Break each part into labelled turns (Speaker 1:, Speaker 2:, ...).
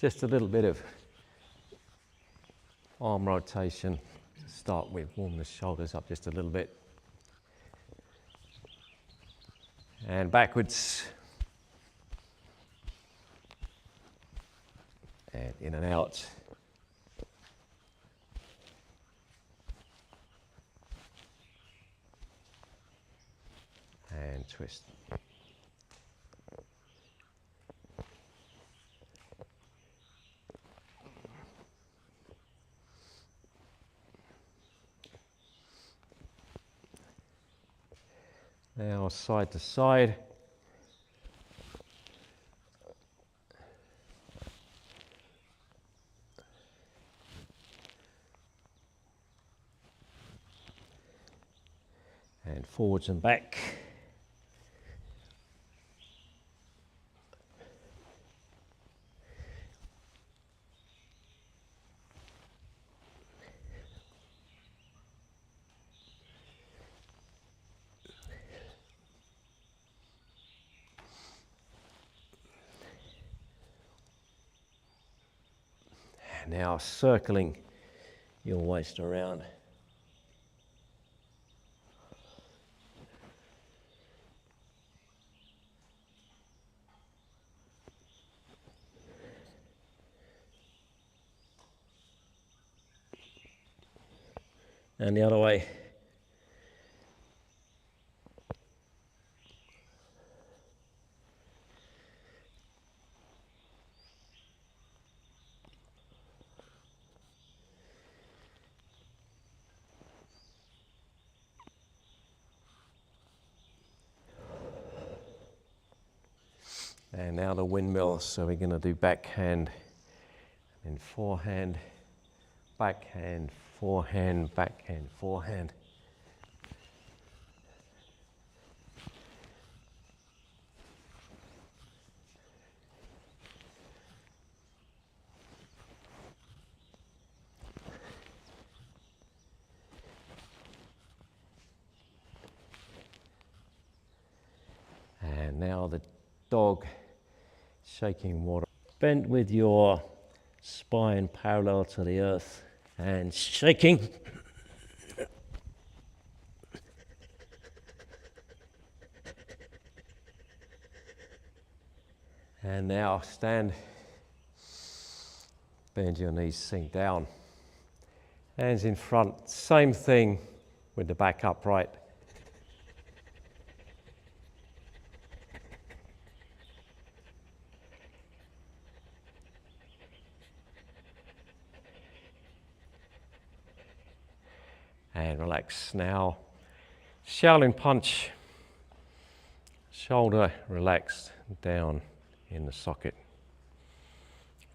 Speaker 1: Just a little bit of arm rotation to start with. Warm the shoulders up just a little bit. And backwards. And in and out. And twist. Now side to side. And forwards and back. Now circling your waist around. And the other way. And now the windmill, so we're going to do backhand and forehand, backhand, forehand, backhand, forehand. And now the dog, shaking water. Bent with your spine parallel to the earth and shaking. And now stand, bend your knees, sink down. Hands in front, same thing with the back upright. And relax. Now, Shaolin punch, shoulder relaxed down in the socket.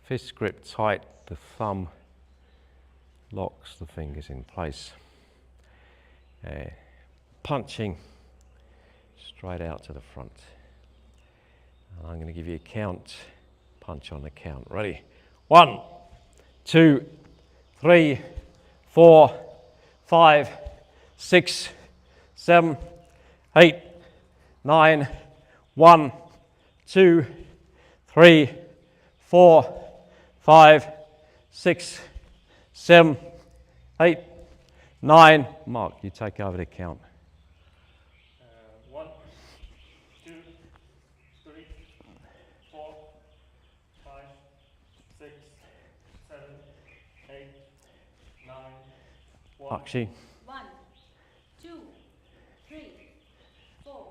Speaker 1: Fist grip tight, the thumb locks the fingers in place. Punching straight out to the front. And I'm going to give you a count, punch on the count. Ready? 1, 2, 3, 4, 5, 6, 7, 8, 9, 1, 2, 3, 4, 5, 6, 7, 8, 9. Mark, you take over the count. 1, 2, 3, 4, 5, 6, 7, 8, 9. Akshi.
Speaker 2: 1, 2, 3, 4,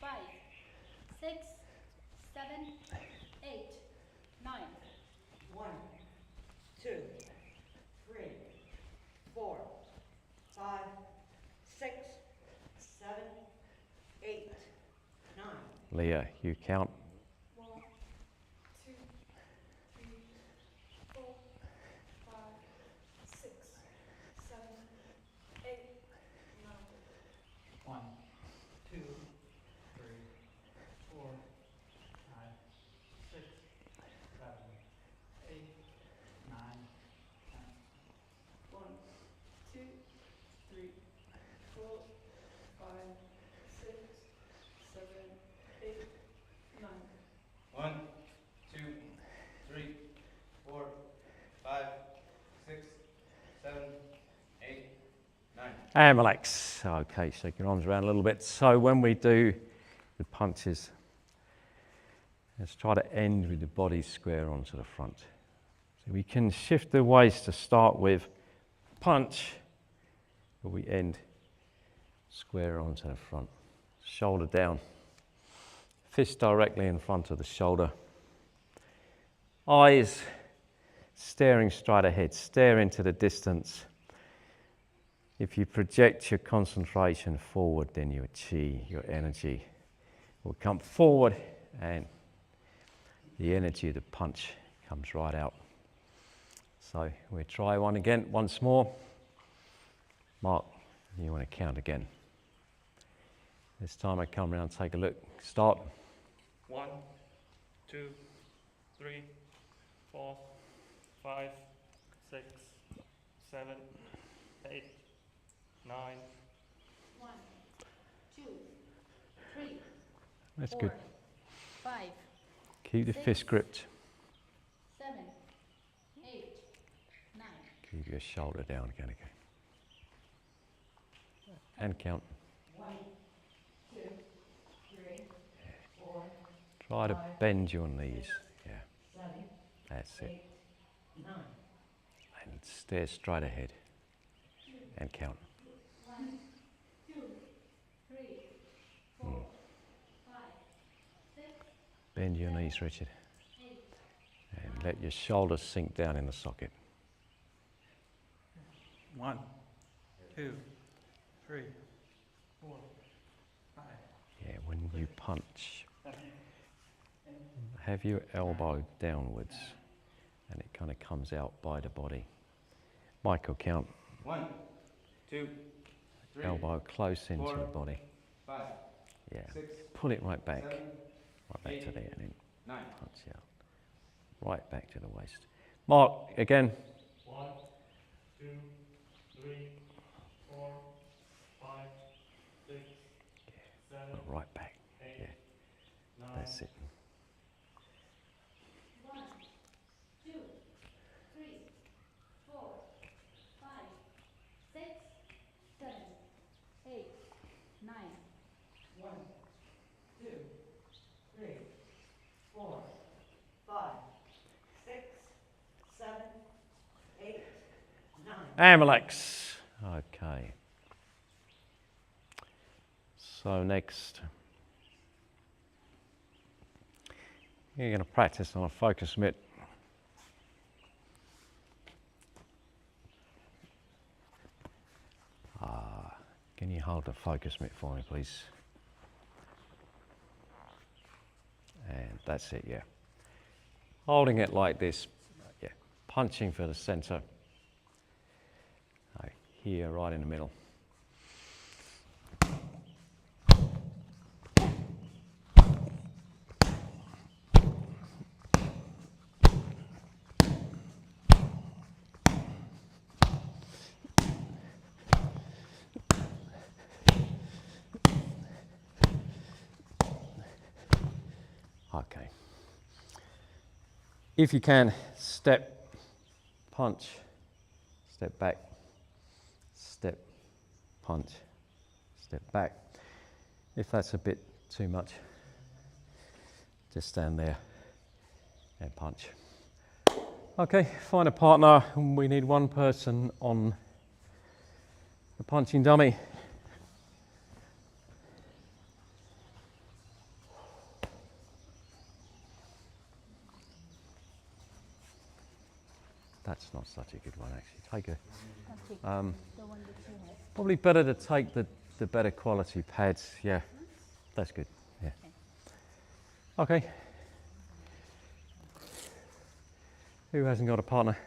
Speaker 2: 5, 6, 7, 8, 9.
Speaker 3: 1, 2, 3, 4, 5, 6, 7, 8, 9.
Speaker 1: Leah, you count.
Speaker 2: 1, 2, 3, 4, 5, 6, 7, 8, 9.
Speaker 4: 1, 2, 3, 4, 5, 6, 7, 8, 9, 10.
Speaker 2: 1, 2, 3, 4, 5, 6, 7, 8, 9.
Speaker 4: 1, 2, 3,
Speaker 1: And relax. Okay, shake your arms around a little bit. So when we do the punches, let's try to end with the body square onto the front. So we can shift the waist to start with punch, but we end square onto the front. Shoulder down. Fist directly in front of the shoulder. Eyes staring straight ahead. Stare into the distance. If you project your concentration forward, then your chi, your energy, will come forward and the energy of the punch comes right out. So we'll try one again, once more. Mark, you want to count again. This time I come around, take a look. Start.
Speaker 5: 1, 2, 3, 4, 5, 6, 7, 8, 9.
Speaker 6: 1, 2, 3,
Speaker 1: That's
Speaker 6: 4,
Speaker 1: good.
Speaker 6: 5,
Speaker 1: Keep the fist gripped.
Speaker 6: 7, 8, 9.
Speaker 1: Keep your shoulder down again. Okay. And count.
Speaker 3: 1, 2, 3, 4,
Speaker 1: Try to bend your knees. Yeah,
Speaker 3: 7,
Speaker 1: that's it.
Speaker 3: 8, 9.
Speaker 1: And stare straight ahead. And count.
Speaker 6: 1, 2, 3, 4, 5, 6,
Speaker 1: Bend your knees, Richard.
Speaker 6: 8.
Speaker 1: And let your shoulders sink down in the socket.
Speaker 4: 1, 2, 3, 4, 5.
Speaker 1: Yeah, when you punch, have your elbow downwards and it kind of comes out by the body. Michael, count.
Speaker 7: 1, 2, 3,
Speaker 1: Elbow close into
Speaker 7: 4,
Speaker 1: the body.
Speaker 7: 5,
Speaker 1: Yeah.
Speaker 7: 6,
Speaker 1: Pull it right back.
Speaker 7: 7,
Speaker 1: Right back to
Speaker 7: 8,
Speaker 1: there and then
Speaker 7: 9.
Speaker 1: punch out. Right back to the waist. Mark, again.
Speaker 5: 1, 2, 3, 4, 5, 6, 7,
Speaker 1: Right back.
Speaker 5: 8,
Speaker 1: Yeah.
Speaker 5: 9.
Speaker 1: That's it.
Speaker 6: 1, 2, 3, 4, 5, 6, 7, 8, 9.
Speaker 3: 1, 2, 3, 4, 5, 6, 7, 8, 9.
Speaker 1: And relax. Okay. So next, you're going to practice on a focus mitt. Can you hold the focus mitt for me, please? And that's it, yeah. Holding it like this, yeah. Punching for the center. Here, right in the middle. Okay. If you can, step, punch, step back, step, punch, step back. If that's a bit too much, just stand there and punch. Okay, find a partner. We need one person on the punching dummy. That's not such a good one, actually. Take a,
Speaker 6: The one that you have.
Speaker 1: probably better to take the better quality pads. Yeah, that's good. Yeah. Okay. Who hasn't got a partner?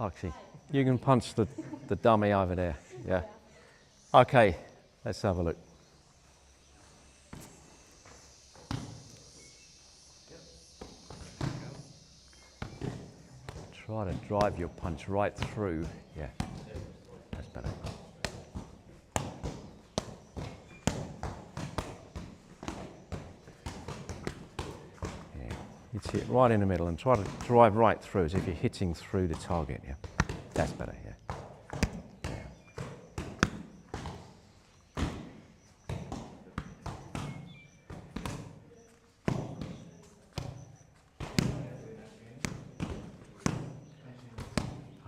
Speaker 1: Actually, you can punch the dummy over there. Yeah. Okay, let's have a look. Try to drive your punch right through. Yeah, that's better. Yeah, hit it right in the middle and try to drive right through as if you're hitting through the target. Yeah, that's better. Yeah.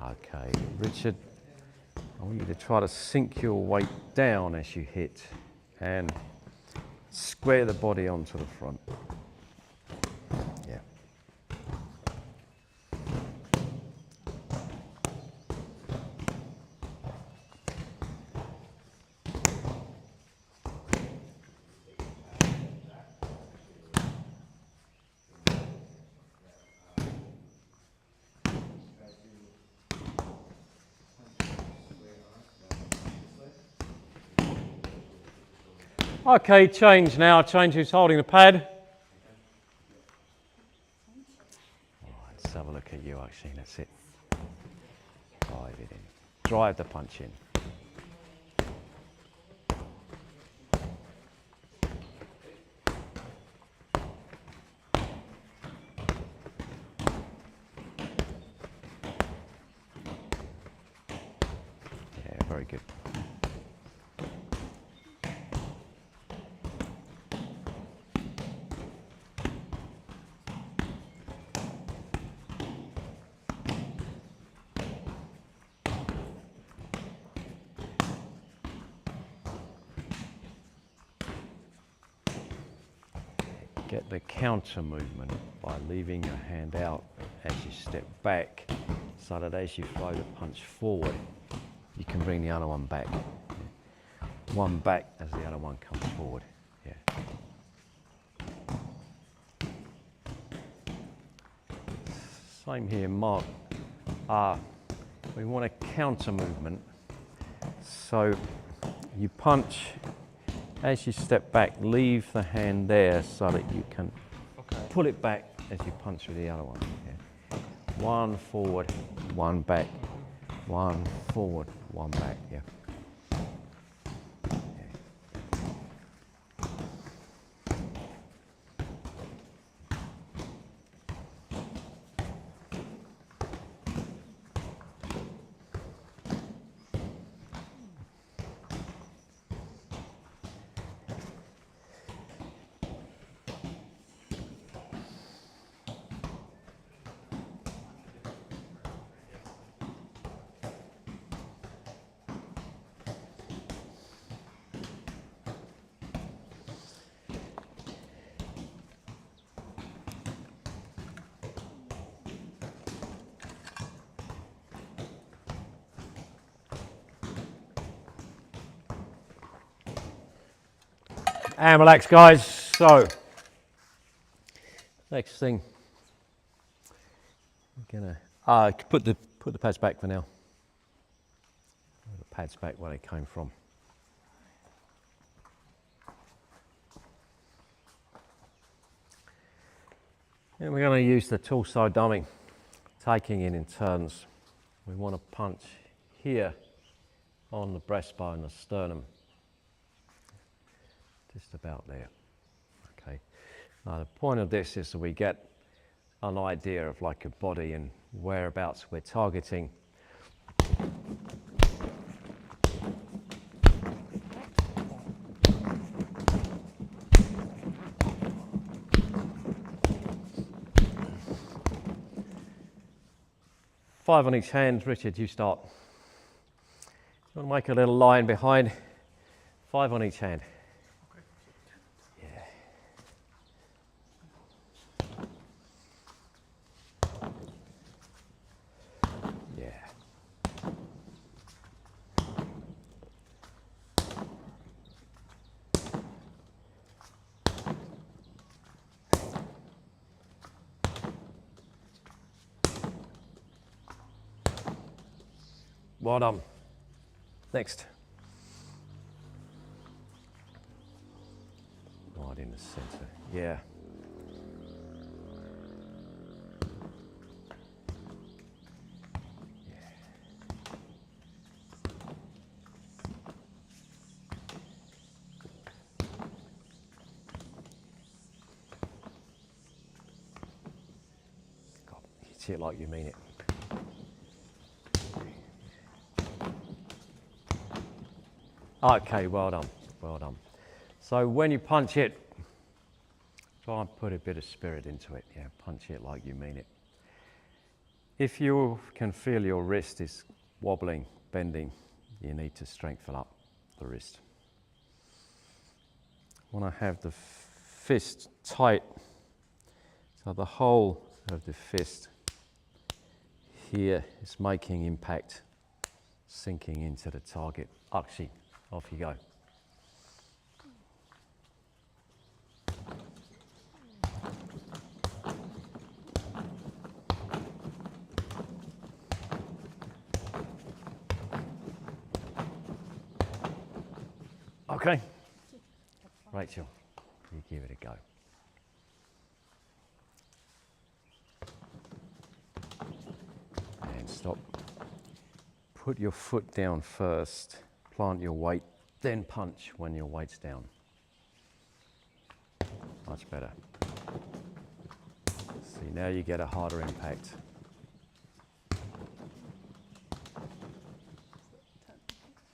Speaker 1: Okay, Richard, I want you to try to sink your weight down as you hit and square the body onto the front. Yeah. Okay, change now. Change who's holding the pad. Let's have a look at you, actually. That's it. Drive it in. Drive the punch in. Yeah, very good. Get the counter movement by leaving your hand out as you step back, so that as you throw the punch forward, you can bring the other one back. One back as the other one comes forward. Yeah. Same here, Mark. We want a counter movement. So you punch. As you step back, leave the hand there so that you can pull it back as you punch with the other one. Yeah. One forward, one back. One forward, one back. Yeah. And relax, guys. So, next thing, I'm gonna put the pads back for now. Put the pads back where they came from. And we're going to use the torso dummy, taking it in turns. We want to punch here on the breastbone, the sternum. Just about there. Okay. Now the point of this is that we get an idea of like a body and whereabouts we're targeting. Five on each hand. Richard, you start. You want to make a little line behind. 5 on each hand. Well done. Next. Right in the centre. Yeah. God, hit it like you mean it. Okay, well done, well done. So when you punch it, try and put a bit of spirit into it. Yeah, punch it like you mean it. If you can feel your wrist is wobbling, bending, you need to strengthen up the wrist. Want to have the fist tight, so the whole of the fist here is making impact, sinking into the target. Actually, off you go. Okay, Rachel, you give it a go. And stop. Put your foot down first, plant your weight, then punch when your weight's down. Much better. See, now you get a harder impact.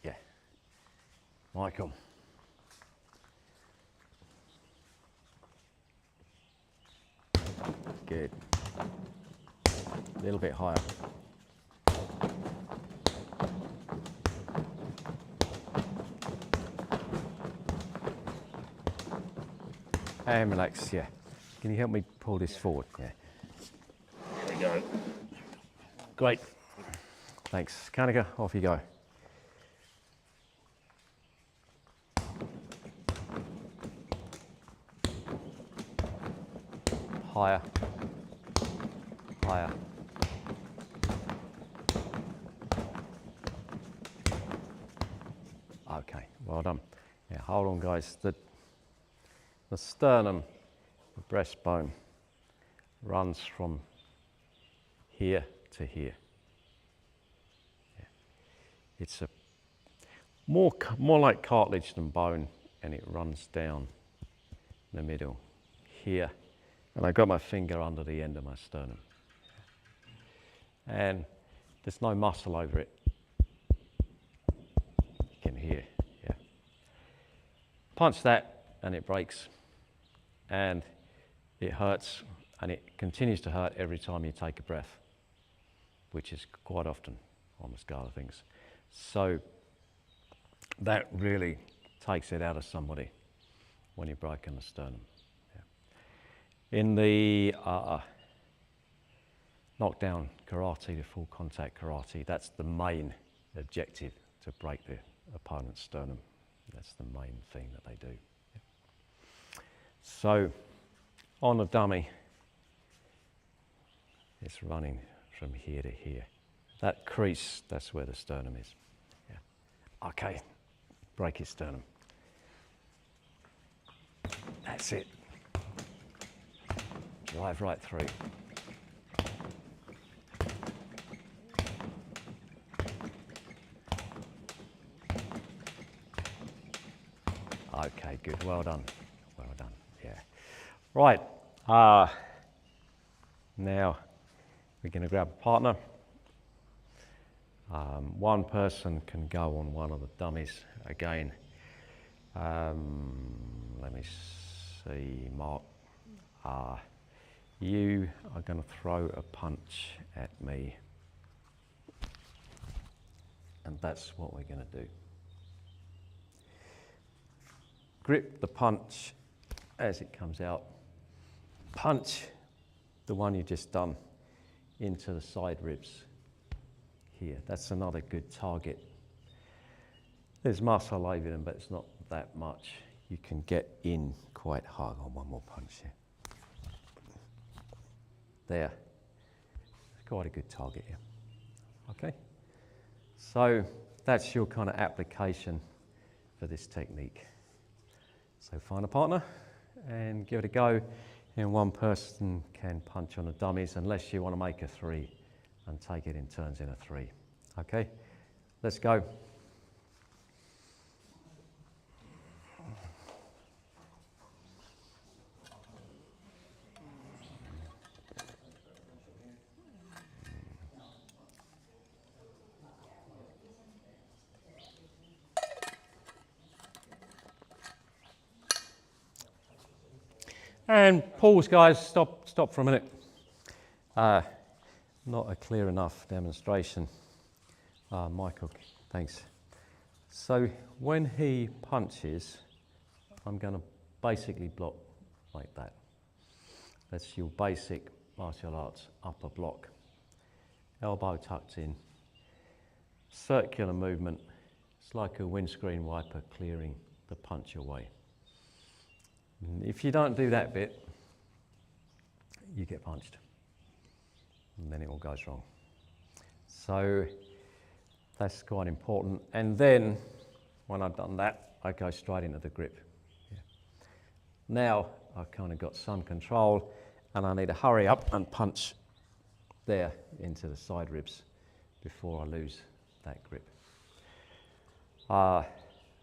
Speaker 1: Yeah. Michael. Good. A little bit higher. And relax, yeah. Can you help me pull this forward? Yeah.
Speaker 5: There we go.
Speaker 1: Great. Thanks. Kanika, off you go. Higher. Higher. Okay, well done. Yeah, hold on guys. The sternum, the breastbone, runs from here to here. Yeah. It's a more like cartilage than bone, and it runs down the middle here. And I've got my finger under the end of my sternum. And there's no muscle over it. You can hear, yeah. Punch that and it breaks. And it hurts, and it continues to hurt every time you take a breath, which is quite often on the scale of things. So that really takes it out of somebody when you're breaking the sternum. Yeah. In the knockdown karate, the full contact karate, that's the main objective, to break the opponent's sternum. That's the main thing that they do. Yeah. So on a dummy, it's running from here to here. That crease, that's where the sternum is. Yeah. Okay, break his sternum. That's it. Drive right through. Okay, good, well done. Well done, yeah. Right, now we're going to grab a partner. One person can go on one of the dummies again. Let me see, Mark. You are going to throw a punch at me. And that's what we're going to do. Grip the punch as it comes out. Punch the one you just done into the side ribs here. That's another good target. There's muscle over them, but it's not that much. You can get in quite hard. On one more punch here. There. Quite a good target here. Okay. So that's your kind of application for this technique. So find a partner and give it a go. And one person can punch on the dummies, unless you want to make a 3 and take it in turns in a 3. Okay, let's go. And pause, guys. Stop for a minute. not a clear enough demonstration. Michael, thanks. So when he punches, I'm going to basically block like that. That's your basic martial arts upper block. Elbow tucked in, circular movement. It's like a windscreen wiper clearing the punch away. And if you don't do that bit, you get punched, and then it all goes wrong. So that's quite important. And then, when I've done that, I go straight into the grip. Yeah. Now I've kind of got some control, and I need to hurry up and punch there into the side ribs before I lose that grip.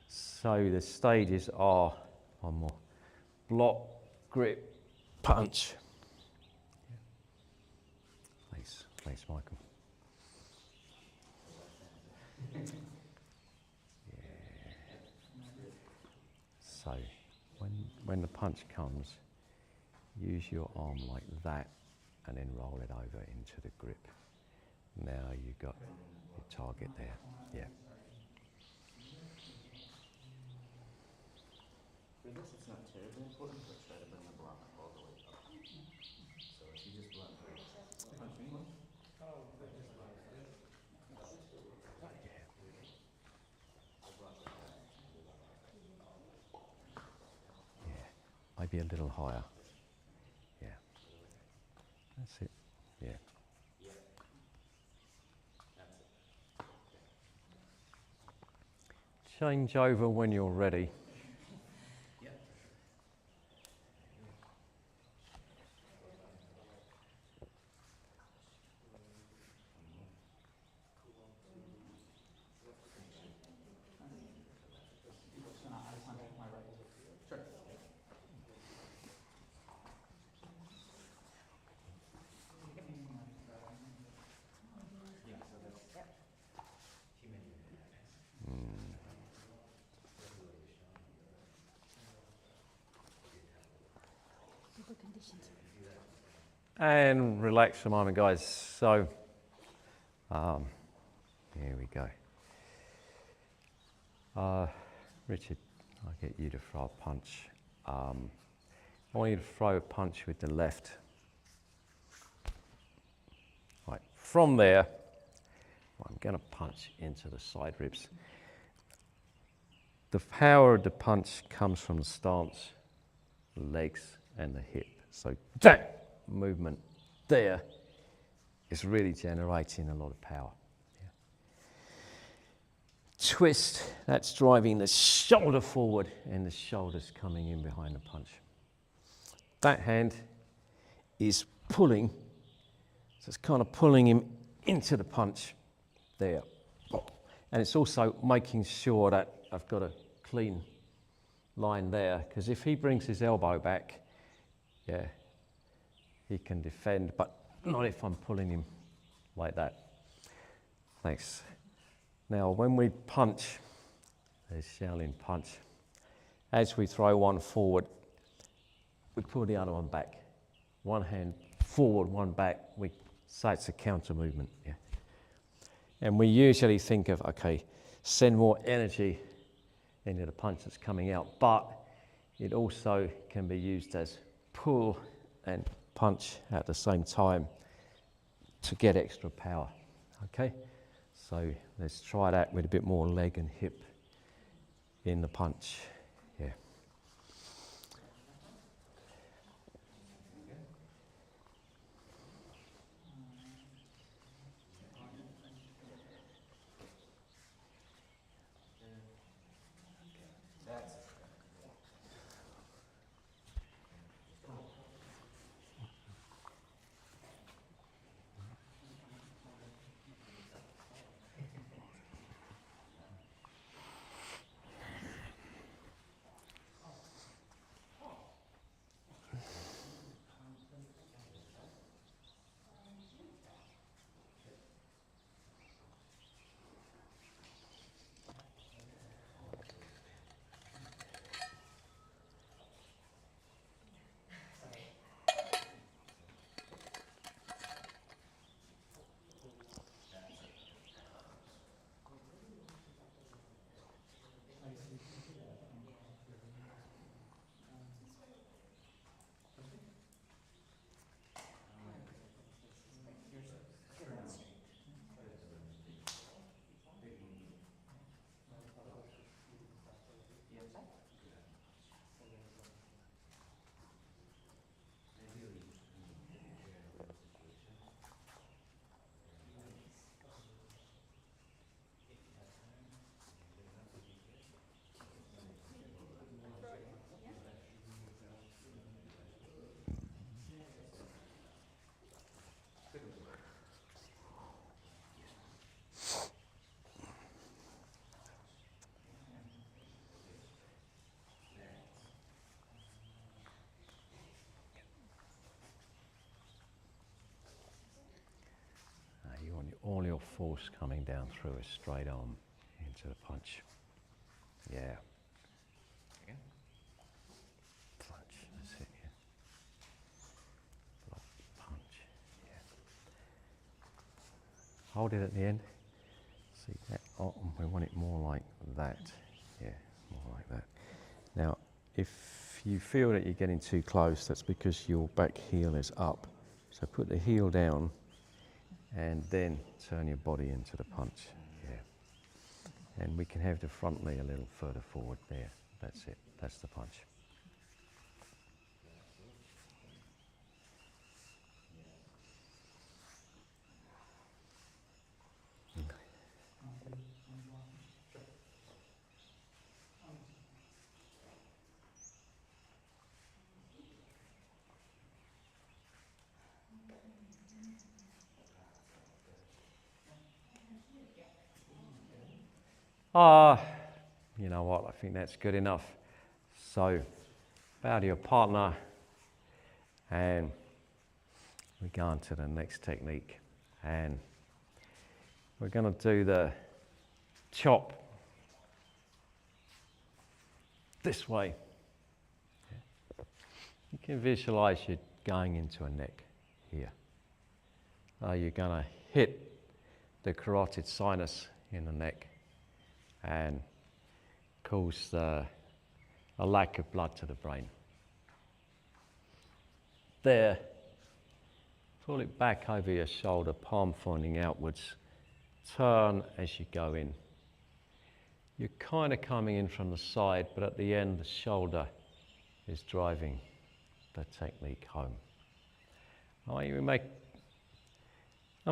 Speaker 1: So the stages are one more block, grip, punch. Thanks, Michael. Yeah. So when the punch comes, use your arm like that and then roll it over into the grip. Now you've got your target there. Yeah.
Speaker 7: For this, it's not terribly important, but try to bring the block all the way up. So if you just block here, punch me one.
Speaker 1: Maybe a little higher. Yeah. That's it. Yeah. Change over when you're ready.
Speaker 6: Super conditions.
Speaker 1: And relax for a moment, guys. So, here we go. Richard, I'll get you to throw a punch. I want you to throw a punch with the left. Right, from there, I'm going to punch into the side ribs. The power of the punch comes from the stance, the legs, and the hip. So that movement there is really generating a lot of power. Yeah. Twist, that's driving the shoulder forward and the shoulders coming in behind the punch. That hand is pulling, so it's kind of pulling him into the punch there. And it's also making sure that I've got a clean line there, because if he brings his elbow back, yeah, he can defend, but not if I'm pulling him like that. Thanks. Now, when we punch, there's Shaolin punch, as we throw one forward, we pull the other one back. One hand forward, one back. We say it's a counter movement. Yeah. And we usually think of, okay, send more energy into the punch that's coming out, but it also can be used as pull and punch at the same time to get extra power. Okay, so let's try that with a bit more leg and hip in the punch. Yeah.
Speaker 7: That's it.
Speaker 1: real force coming down through a straight arm into the punch. Yeah.
Speaker 7: Again.
Speaker 1: Punch, that's it, yeah. Block, punch, yeah. Hold it at the end. See that? Oh, we want it more like that. Yeah, more like that. Now, if you feel that you're getting too close, that's because your back heel is up. So put the heel down and then turn your body into the punch. Yeah. And we can have the front knee a little further forward there. That's it. That's the punch. You know what? I think that's good enough. So, bow to your partner, and we go on to the next technique. And we're going to do the chop this way. You can visualize you're going into a neck here. You're going to hit the carotid sinus in the neck and cause a lack of blood to the brain. There, pull it back over your shoulder, palm pointing outwards. Turn as you go in. You're kind of coming in from the side, but at the end, the shoulder is driving the technique home. I'll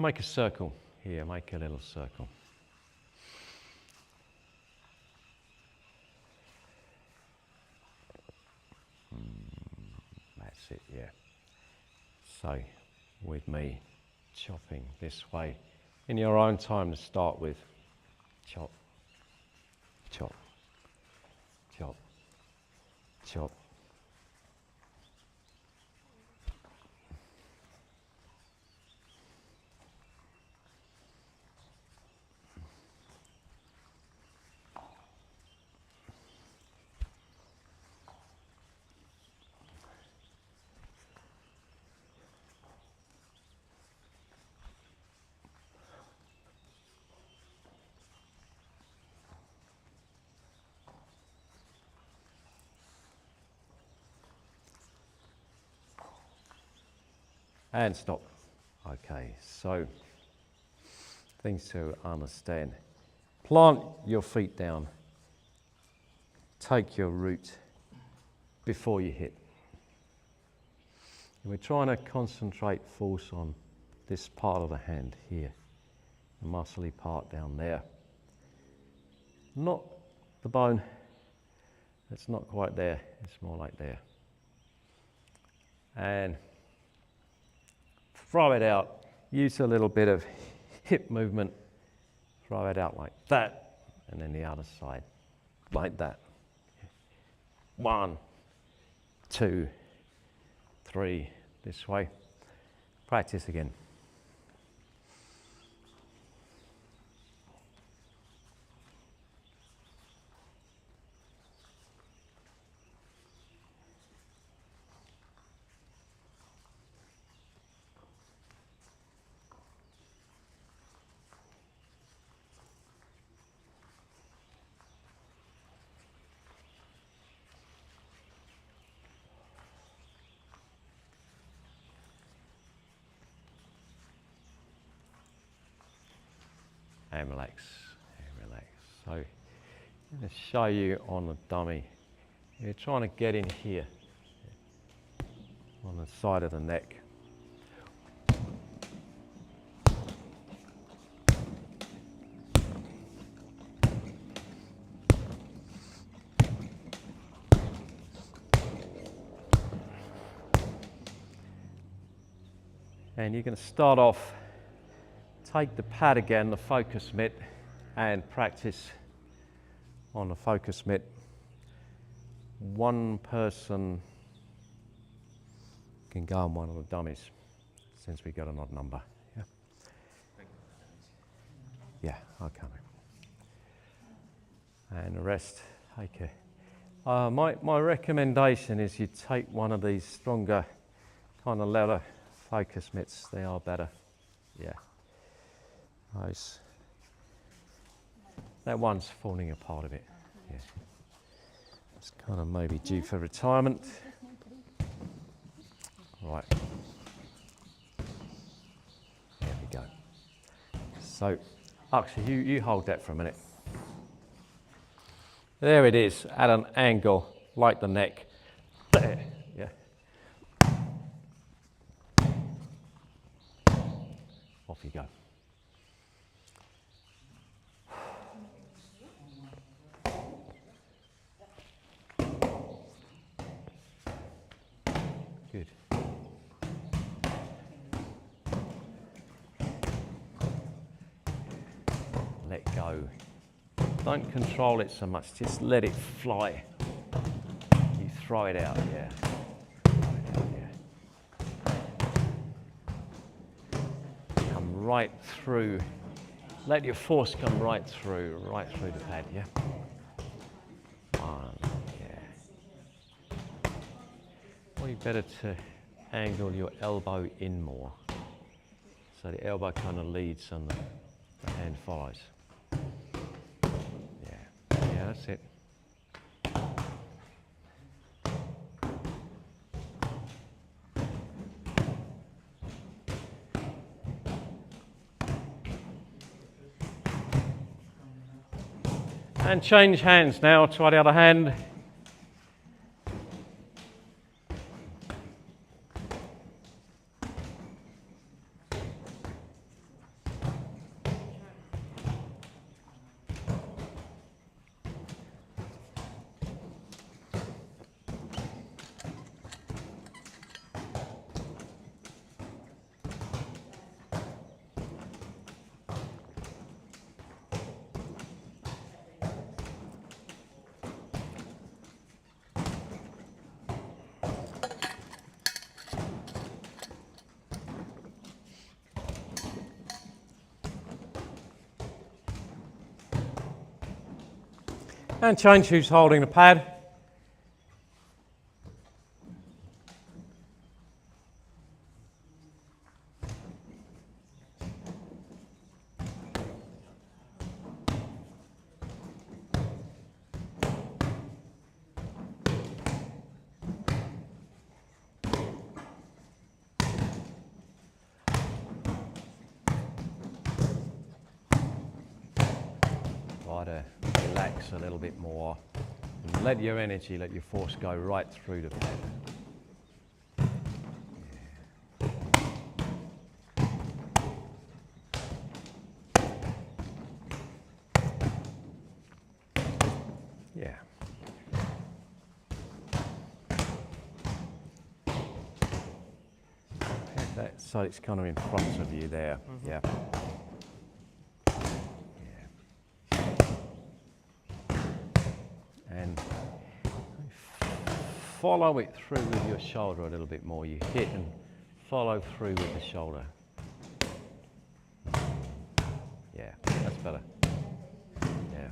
Speaker 1: make a circle here, make a little circle. That's it, yeah. So, with me, chopping this way, in your own time to start with. Chop, chop, chop, chop. And stop. Okay, so things to understand. Plant your feet down. Take your root before you hit. And we're trying to concentrate force on this part of the hand here, the muscly part down there. Not the bone, it's not quite there, it's more like there. And throw it out. Use a little bit of hip movement. Throw it out like that, and then the other side, like that. 1, 2, 3, this way. Practice again. And relax, and relax. So, I'm going to show you on the dummy. You're trying to get in here, on the side of the neck. And you're going to start off, take the pad again, the focus mitt, and practice on the focus mitt. One person can go on one of the dummies, since we got an odd number. Yeah. Yeah, okay. And the rest, okay. My recommendation is you take one of these stronger kind of leather focus mitts. They are better. Yeah. Those. That one's falling apart a bit. Yeah. It's kind of maybe due for retirement. Right. There we go. So, actually, you hold that for a minute. There it is, at an angle, like the neck. There, yeah. Off you go. Good. Let go. Don't control it so much, just let it fly. You throw it out, yeah. Come right through. Let your force come right through the pad, yeah? Yeah. Probably better to angle your elbow in more. So the elbow kind of leads and the hand follows. Yeah, yeah, that's it. And change hands now, try the other hand. And change who's holding the pad. Try to relax a little bit more. And let your energy, let your force go right through the pad. Yeah. That, so it's kind of in front of you there. Mm-hmm. Yeah. And follow it through with your shoulder a little bit more. You hit and follow through with the shoulder. Yeah, that's better. Yeah.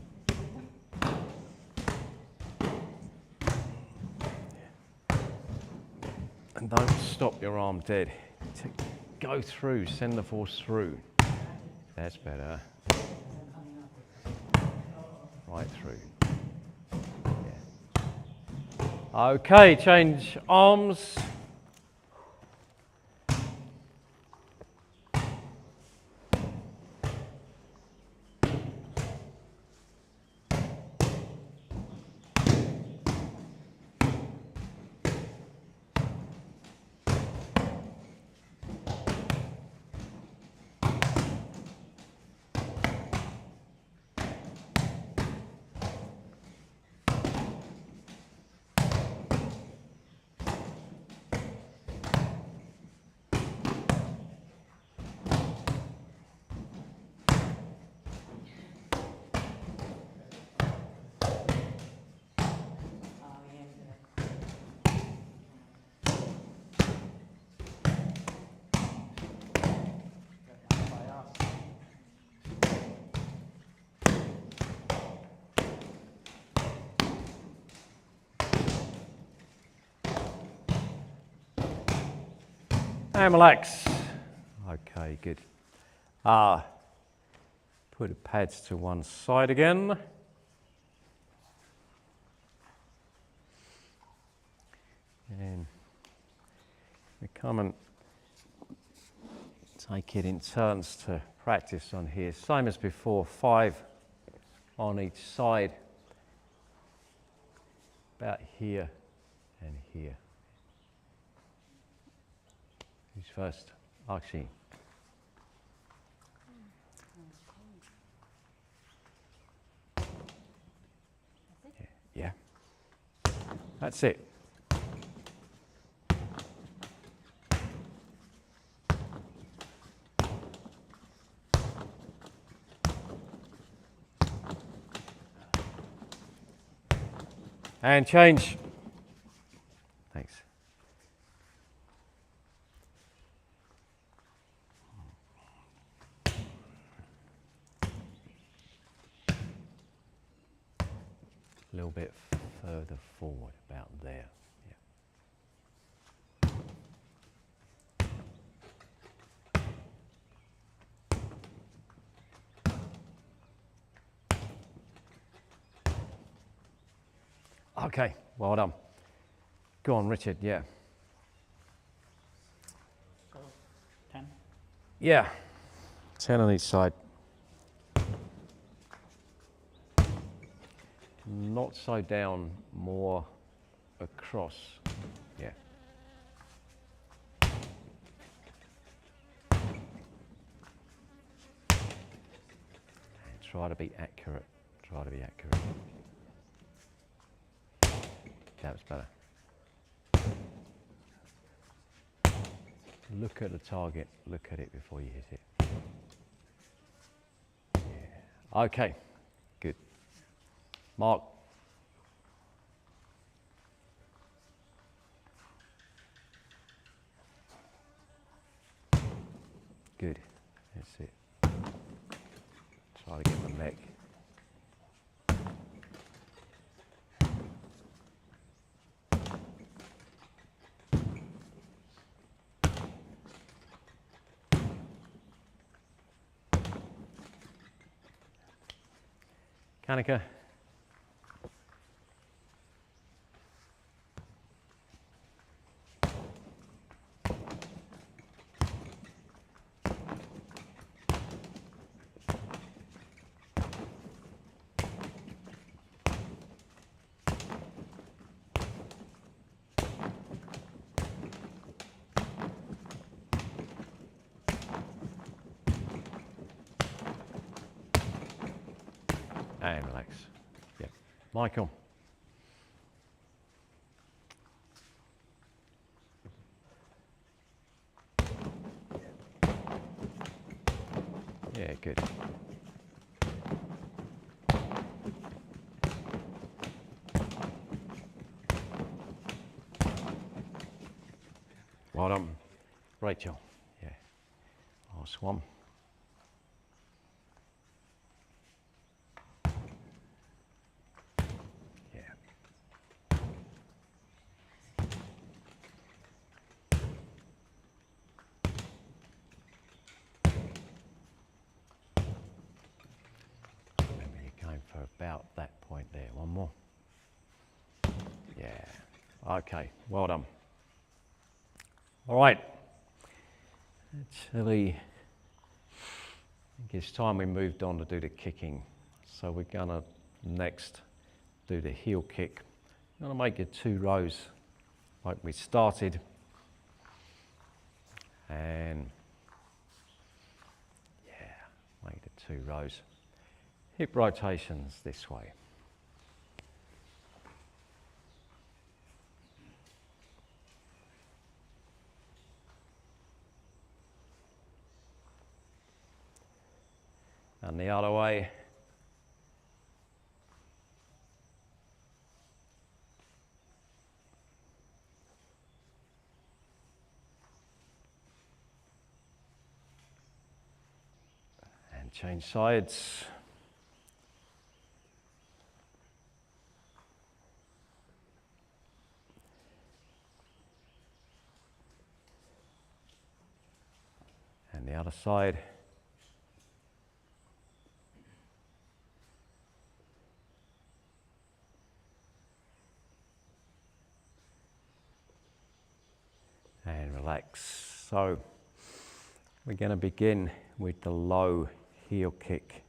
Speaker 1: And don't stop your arm dead. Go through, send the force through. That's better. Right through. Yeah. Okay, change arms. And relax. Okay, good. Put the pads to one side again. And we come and take it in turns to practice on here. Same as before, 5 on each side. About here and here. Who's first? Archie. Yeah. That's it. And change. Thanks. A little bit further forward, about there. Yeah. Okay, well done. Go on, Richard, yeah.
Speaker 4: So, 10.
Speaker 1: Yeah, 10 on each side. Not so down, more across. Yeah. And try to be accurate. Try to be accurate. That was better. Look at the target. Look at it before you hit it. Yeah. Okay. Good. Mark. Good. That's it. Try to get the neck. Kanika. And relax. Yeah. Michael. Yeah, good. Well done. Rachel. Yeah. Last one. Yeah. Remember, you're going for about that point there. One more. Yeah. Okay. Well done. All right. Actually, I think it's time we moved on to do the kicking. So we're going to next do the heel kick. I'm going to make it 2 rows like we started. And yeah, make it 2 rows. Hip rotations this way. And the other way. And change sides. And the other side. And relax. So we're going to begin with the low heel kick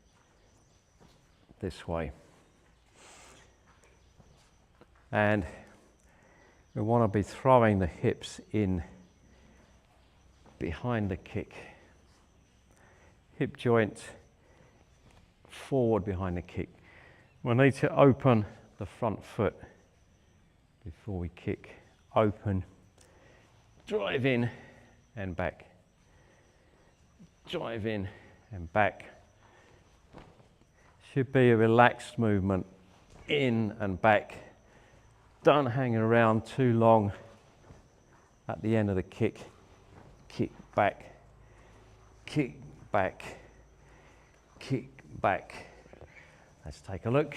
Speaker 1: this way. And we want to be throwing the hips in behind the kick. Hip joint forward behind the kick. We need to open the front foot before we kick. Open, drive in and back. Drive in and back. Should be a relaxed movement in and back. Don't hang around too long at the end of the kick. Kick back, kick back, kick back. Let's take a look.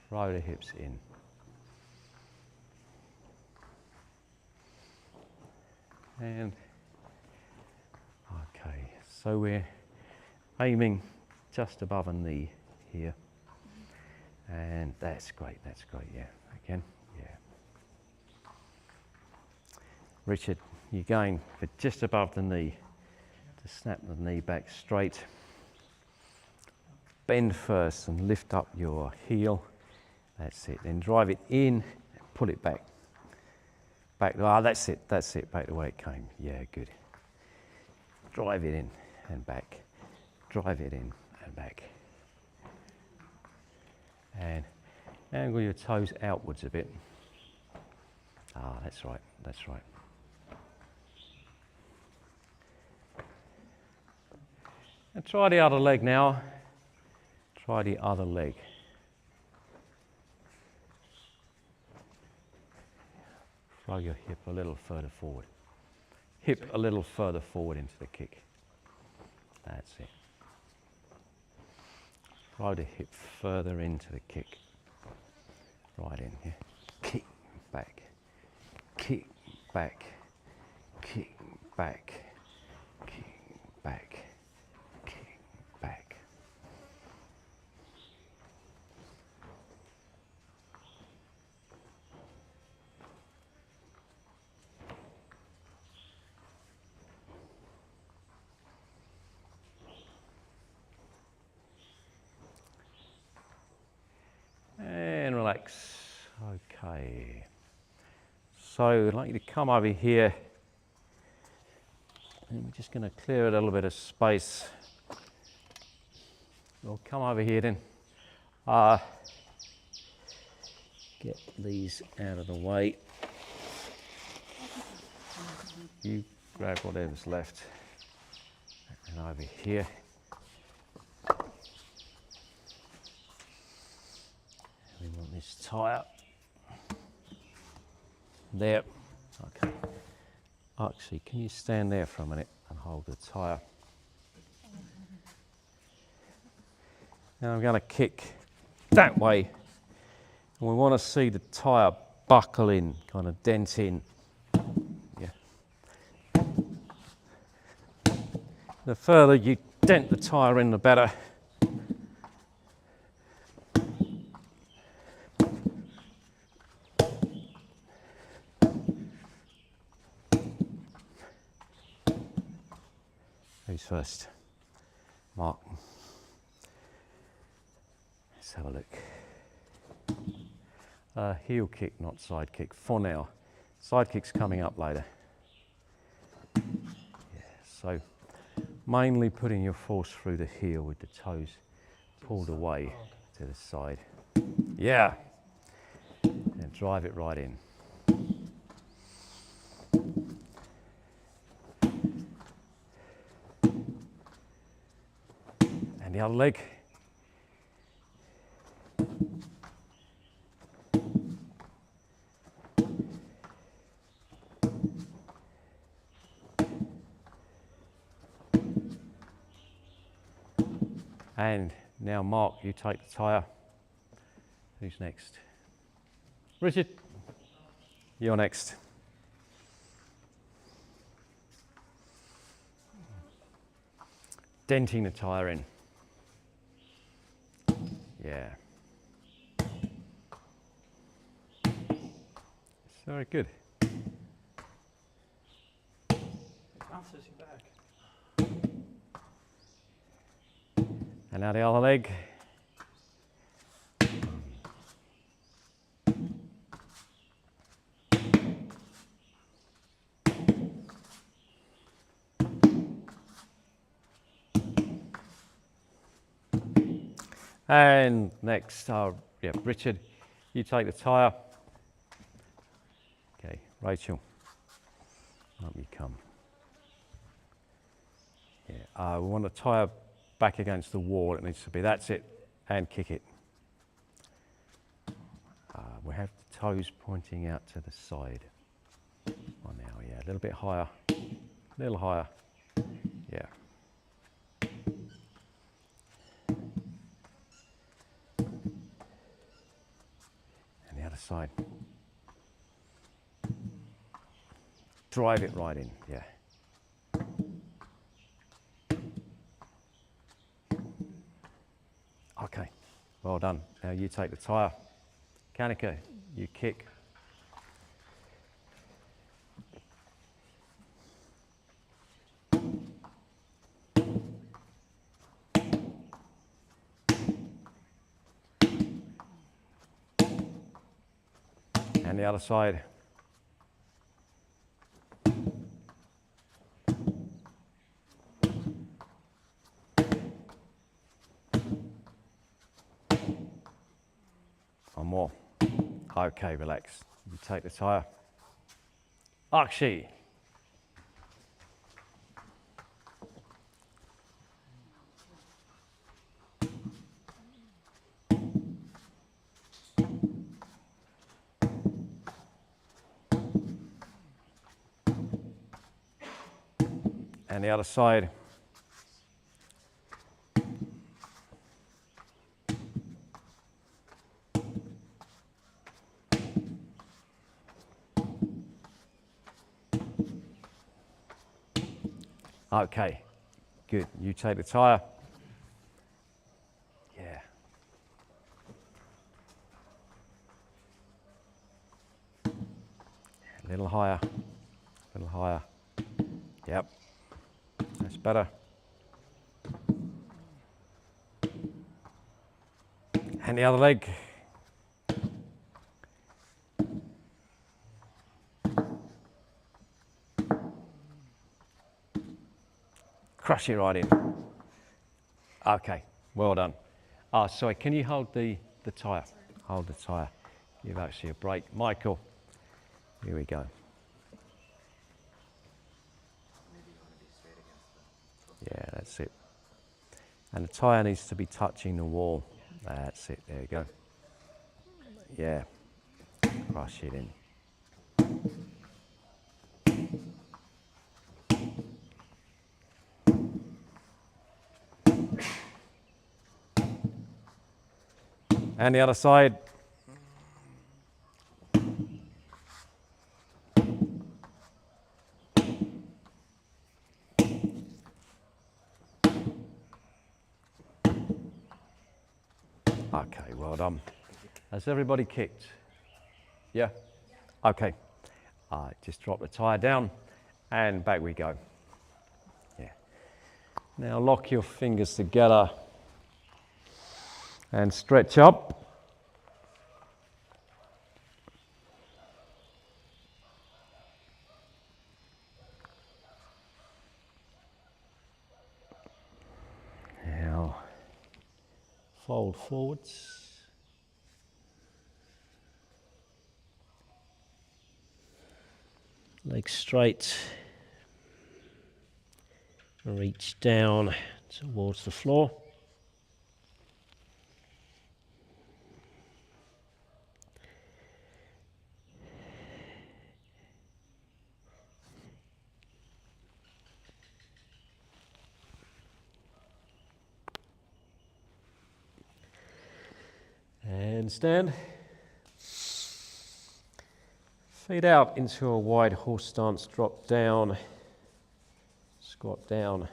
Speaker 1: Throw the hips in. And okay, so we're aiming just above a knee here. And that's great, yeah. Again, yeah. Richard, you're going for just above the knee to snap the knee back straight. Bend first and lift up your heel. That's it. Then drive it in, pull it back. Back, that's it, back the way it came. Yeah, good. Drive it in and back. Drive it in and back. And angle your toes outwards a bit. That's right, that's right. And try the other leg now. Try the other leg. Throw your hip a little further forward. Hip a little further forward into the kick. That's it. Throw the hip further into the kick. Right in here. Kick back. Kick back. Kick back. Kick back. Kick back. And relax. Okay. So I'd like you to come over here. And we're just going to clear a little bit of space. We'll come over here then. Get these out of the way. You grab whatever's left. And over here. We want this tie up. There. Okay. Actually, can you stand there for a minute and hold the tie up? Now I'm going to kick that way. And we want to see the tyre buckle in, kind of dent in. Yeah. The further you dent the tyre in, the better. Who's first? Mark. Let's have a look. Heel kick, not side kick, for now. Side kick's coming up later. Yeah, so mainly putting your force through the heel with the toes pulled away to the side. Yeah. And drive it right in. And the other leg. And now Mark, you take the tyre. Who's next? Richard, you're next. denting the tyre in. Yeah. It's very good.
Speaker 4: It bounces you back.
Speaker 1: And now the other leg. And next, Richard, you take the tyre. Okay, Rachel, up you come. Yeah, we want the tyre back against the wall. It needs to be. That's it, and kick it. We have the toes pointing out to the side. Oh, now, yeah, a little bit higher, a little higher. Yeah. And the other side. Drive it right in, yeah. Okay, well done. Now you take the tyre. Kanika, you kick. And the other side. One more. Okay, relax. You take the tyre. Akshi. And the other side. Okay, good. You take the tyre. Yeah. A little higher, a little higher. Yep, that's better. And the other leg. Crush it right in. Okay, well done. Sorry, can you hold the tyre? Hold the tyre. Give actually a break. Michael, here we go. Yeah, that's it. And the tyre needs to be touching the wall. That's it, there you go. Yeah, crush it in. And the other side. Okay, well done. Has everybody kicked? Yeah? Okay. Just drop the tyre down and back we go. Yeah. Now lock your fingers together and stretch up. Now fold forwards. Legs straight. Reach down towards the floor. And stand. Feet out into a wide horse stance, drop down, squat down,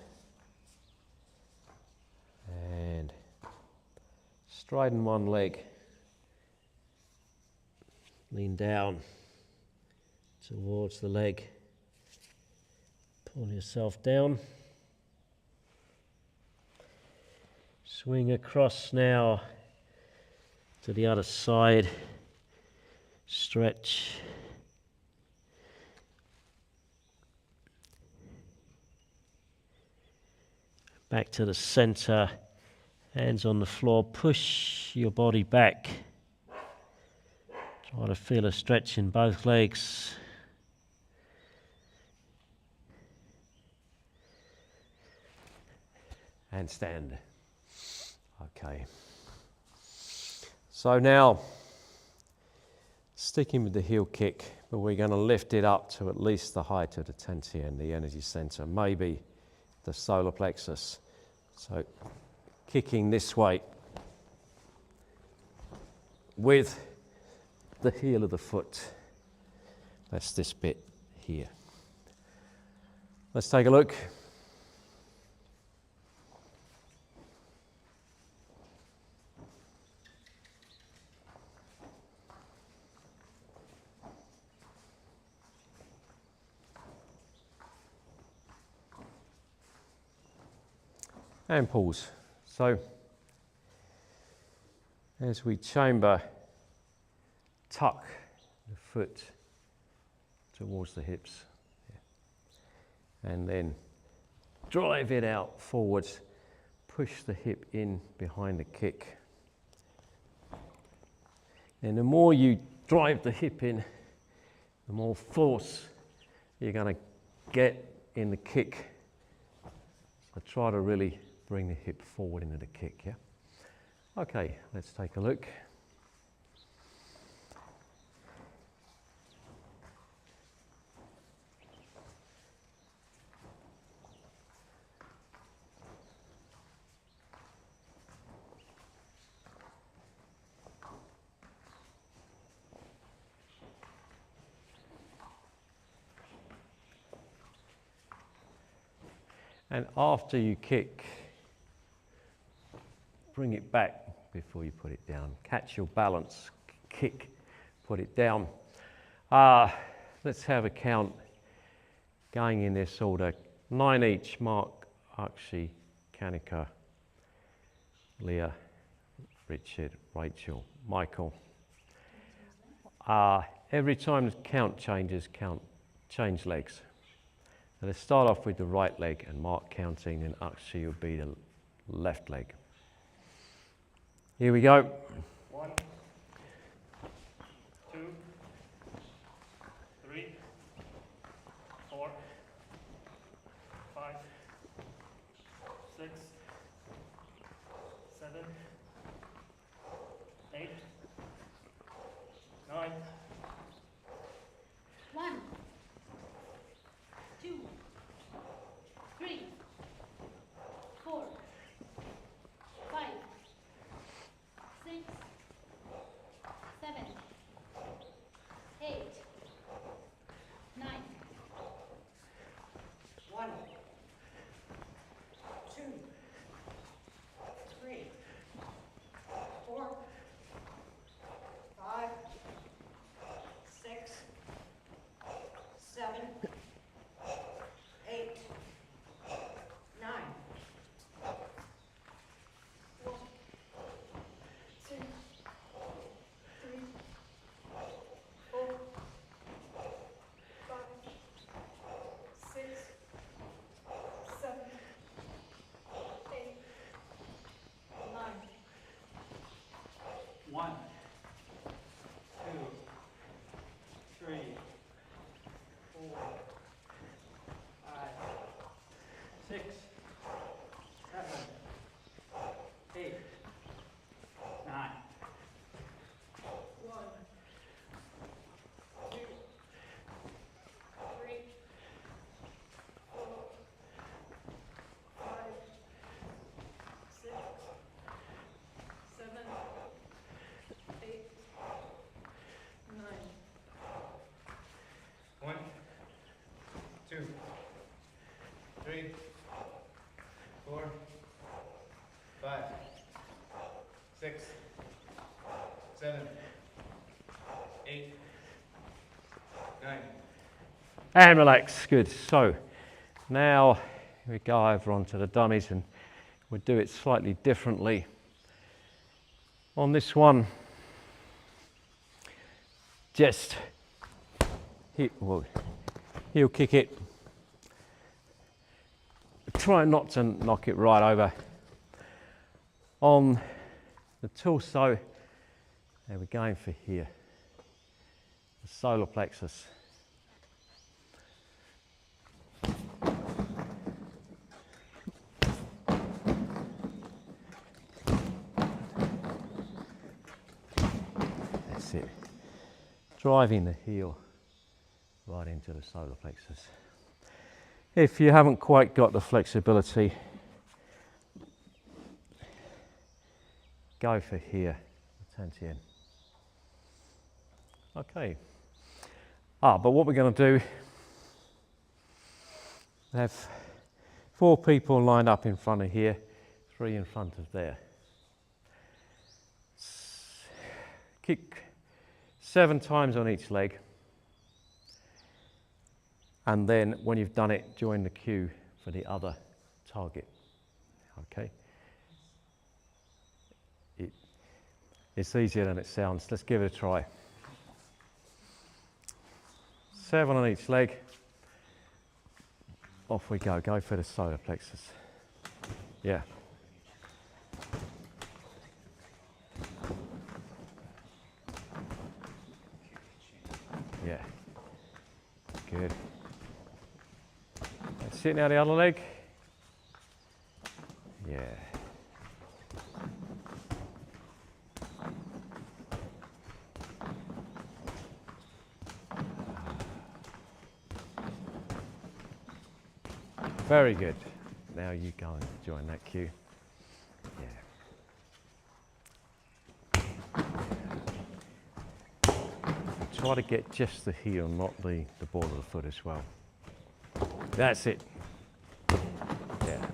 Speaker 1: And straighten one leg. Lean down towards the leg. Pull yourself down. Swing across now to the other side. Stretch. Back to the center. Hands on the floor. Push your body back. Try to feel a stretch in both legs. And stand. Okay. So now, sticking with the heel kick, but we're going to lift it up to at least the height of the tentian, the energy center, maybe the solar plexus. So kicking this way with the heel of the foot. That's this bit here. Let's take a look. And pause. So, as we chamber, tuck the foot towards the hips. Yeah. And then drive it out forwards. Push the hip in behind the kick. And the more you drive the hip in, the more force you're going to get in the kick. So try to really bring the hip forward into the kick, yeah? Okay, let's take a look. And after you kick, bring it back before you put it down. Catch your balance, kick, put it down. Let's have a count going in this order. 9 each. Mark, Akshi, Kanika, Leah, Richard, Rachel, Michael. Every time the count changes, change legs. So let's start off with the right leg and Mark counting, and Akshi will be the left leg. Here we go.
Speaker 5: 1, 2, 3, 4, 5, 6, 7, 8, 9.
Speaker 6: 1, 2, 3, 4, 5, 6, 7, 8, 9.
Speaker 3: 1, 2, 3, 4, 5, 6, 7, 8, 9.
Speaker 2: 1, 2, 3, 4, 5, 6, 7, 8, 9.
Speaker 4: 1, 2, 3, 4, 5, 6, 7, 8, 9.
Speaker 2: 1, 2, 3, 4, 5, 6, 7, 8, 9.
Speaker 7: 1, 2, 3, 4, 5, 6, 7, 8, 9.
Speaker 1: And relax, good. So now we go over onto the dummies and we'll do it slightly differently. On this one, just heel kick it. Try not to knock it right over. On the torso, and we're going for here, the solar plexus. That's it. Driving the heel right into the solar plexus. If you haven't quite got the flexibility, go for here, 10-10. Okay. But what we're going to do, we have 4 people lined up in front of here, 3 in front of there. Kick 7 times on each leg. And then when you've done it, join the cue for the other target. Okay. It's easier than it sounds. Let's give it a try. 7 on each leg. Off we go. Go for the solar plexus. Yeah. Yeah. Good. That's it. Now the other leg. Yeah. Very good. Now you go and join that cue. Yeah. Try to get just the heel, not the ball of the foot as well. That's it. Yeah.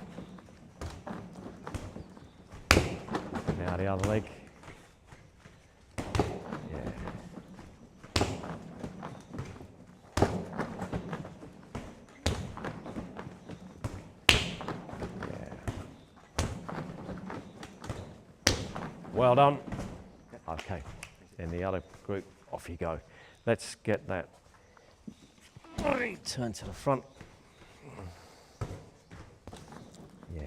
Speaker 1: Now the other leg. Well done. Okay, and the other group, off you go. Let's get that. Turn to the front. Yeah.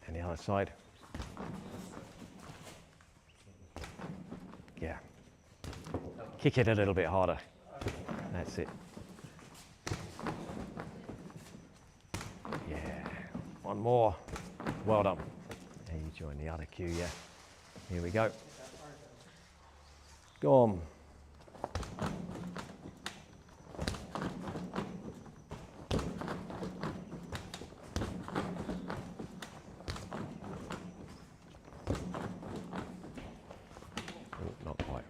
Speaker 1: And the other side. Yeah. Kick it a little bit harder. That's it. Yeah. One more. Well done. And you join the other cue, yeah. Here we go. Go on. Not quite.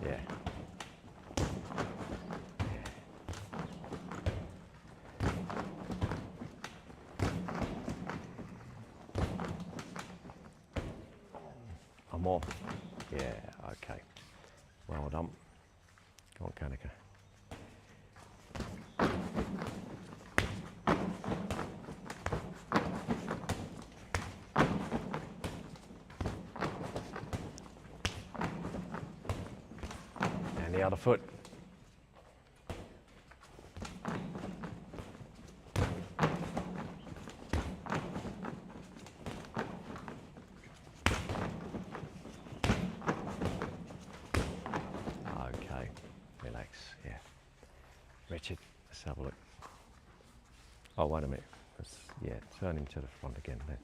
Speaker 1: Yeah. One more. Yeah, okay. Well done. Go on, Kanika. And the other foot. Okay, relax, yeah. Richard, let's have a look. Oh, wait a minute. Yeah, turn him to the front again there.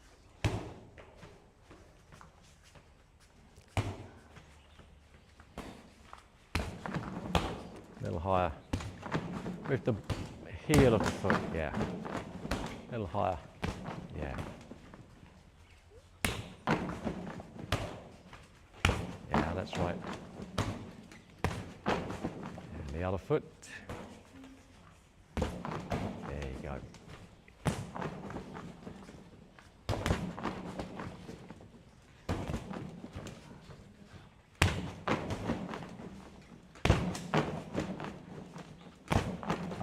Speaker 1: A little higher. With the heel of the foot, yeah. A little higher, yeah. That's right. And the other foot. There you go.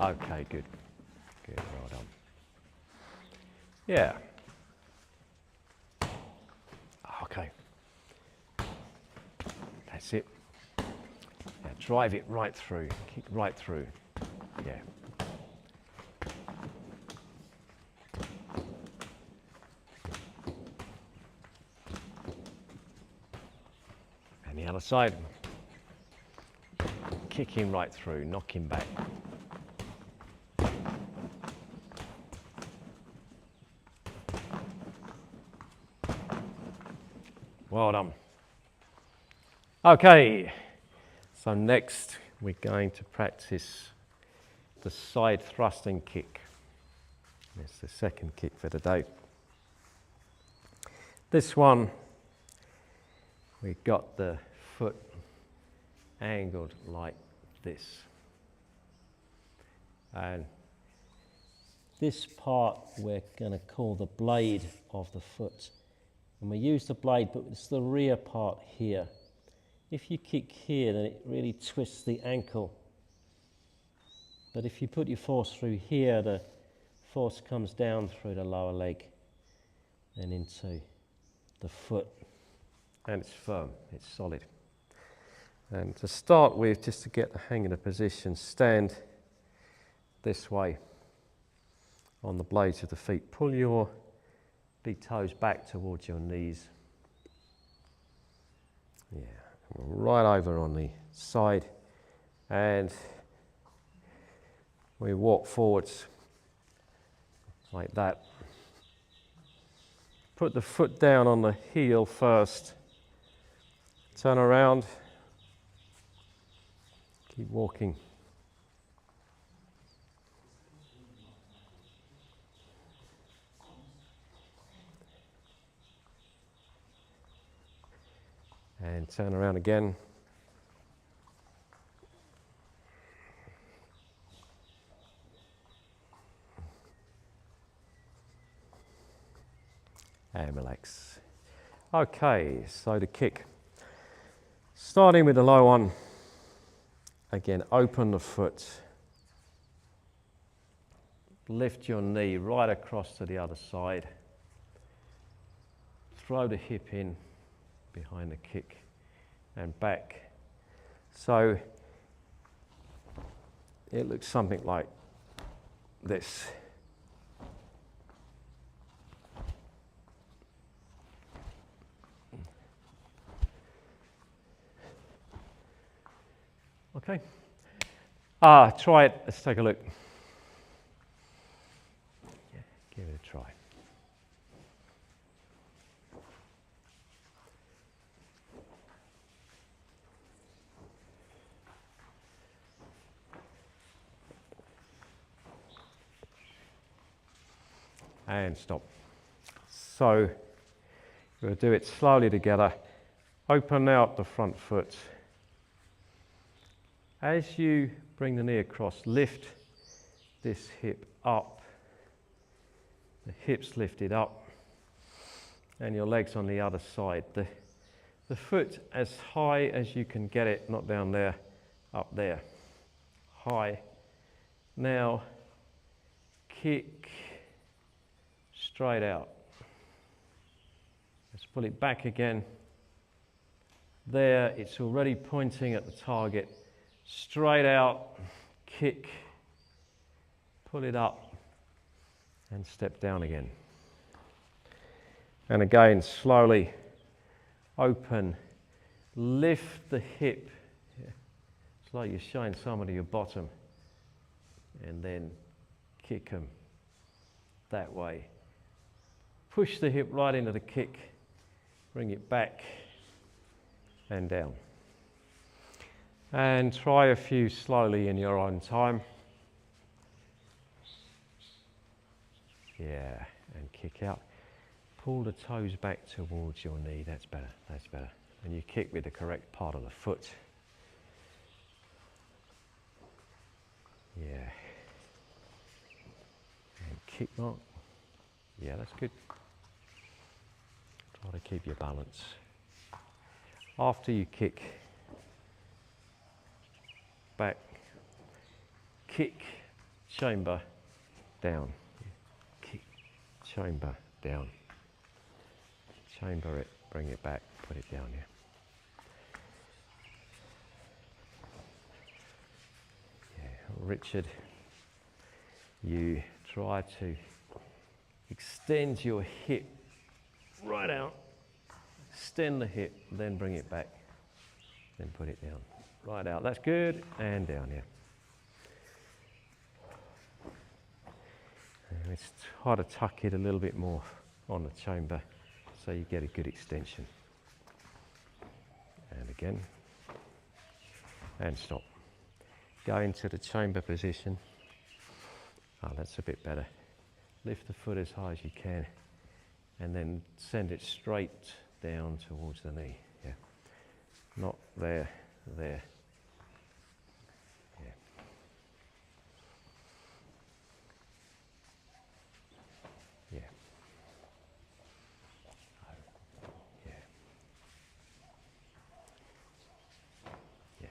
Speaker 1: Okay, good. Good, well done. Yeah. Okay. That's it. Now drive it right through. Kick right through. Yeah. And the other side. Kick him right through. Knock him back. Well done. Okay, so next we're going to practice the side thrusting kick. It's the second kick for today. This one, we've got the foot angled like this. And this part we're going to call the blade of the foot. And we use the blade, but it's the rear part here. If you kick here, then it really twists the ankle. But if you put your force through here, the force comes down through the lower leg and into the foot. And it's firm, it's solid. And to start with, just to get the hang of the position, stand this way on the blades of the feet. Pull your big toes back towards your knees. Yeah, right over on the side, and we walk forwards like that. Put the foot down on the heel first. Turn around. Keep walking. And turn around again. And relax. Okay, so the kick. Starting with the low one. Again, open the foot. Lift your knee right across to the other side. Throw the hip in behind the kick and back. So it looks something like this. Okay. Try it. Let's take a look. Yeah, give it a try. And stop. So we'll do it slowly together. Open out the front foot. As you bring the knee across, lift this hip up. The hips lifted up, and your legs on the other side. The foot as high as you can get it, not down there, up there. High. Now, kick straight out. Let's pull it back again. There, it's already pointing at the target. Straight out, kick, pull it up, and step down again. And again, slowly open, lift the hip. Yeah. It's like you're showing somebody your bottom, and then kick them that way. Push the hip right into the kick, bring it back and down. And try a few slowly in your own time. Yeah, and kick out. Pull the toes back towards your knee. That's better, that's better. and you kick with the correct part of the foot. Yeah. And kick mark. Yeah, that's good. Try to keep your balance. After you kick, back, kick, chamber, down. Kick, chamber, down. Chamber it, bring it back, put it down here. Yeah, Richard, you try to extend your hip right out, extend the hip, then bring it back, then put it down. Right out, that's good, and down here. And let's try to tuck it a little bit more on the chamber so you get a good extension. And again, and stop. Go into the chamber position. Oh, that's a bit better. Lift the foot as high as you can, and then send it straight down towards the knee. Yeah, not there, there. Yeah. Yeah. Oh. Yeah. Yeah.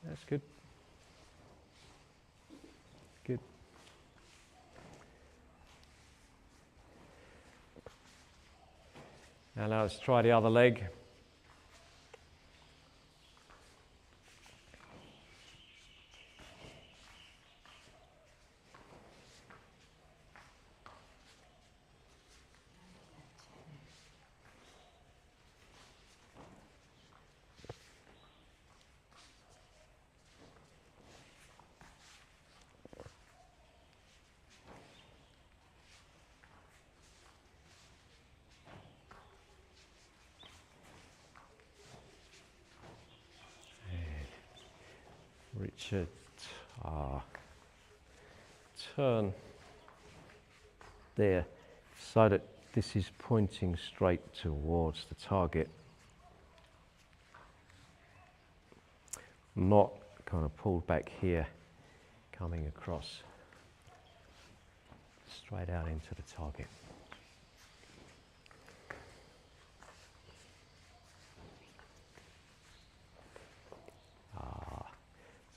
Speaker 1: That's good. Good. Now let's try the other leg. Richard, turn there so that this is pointing straight towards the target, not kind of pulled back here, coming across, straight out into the target.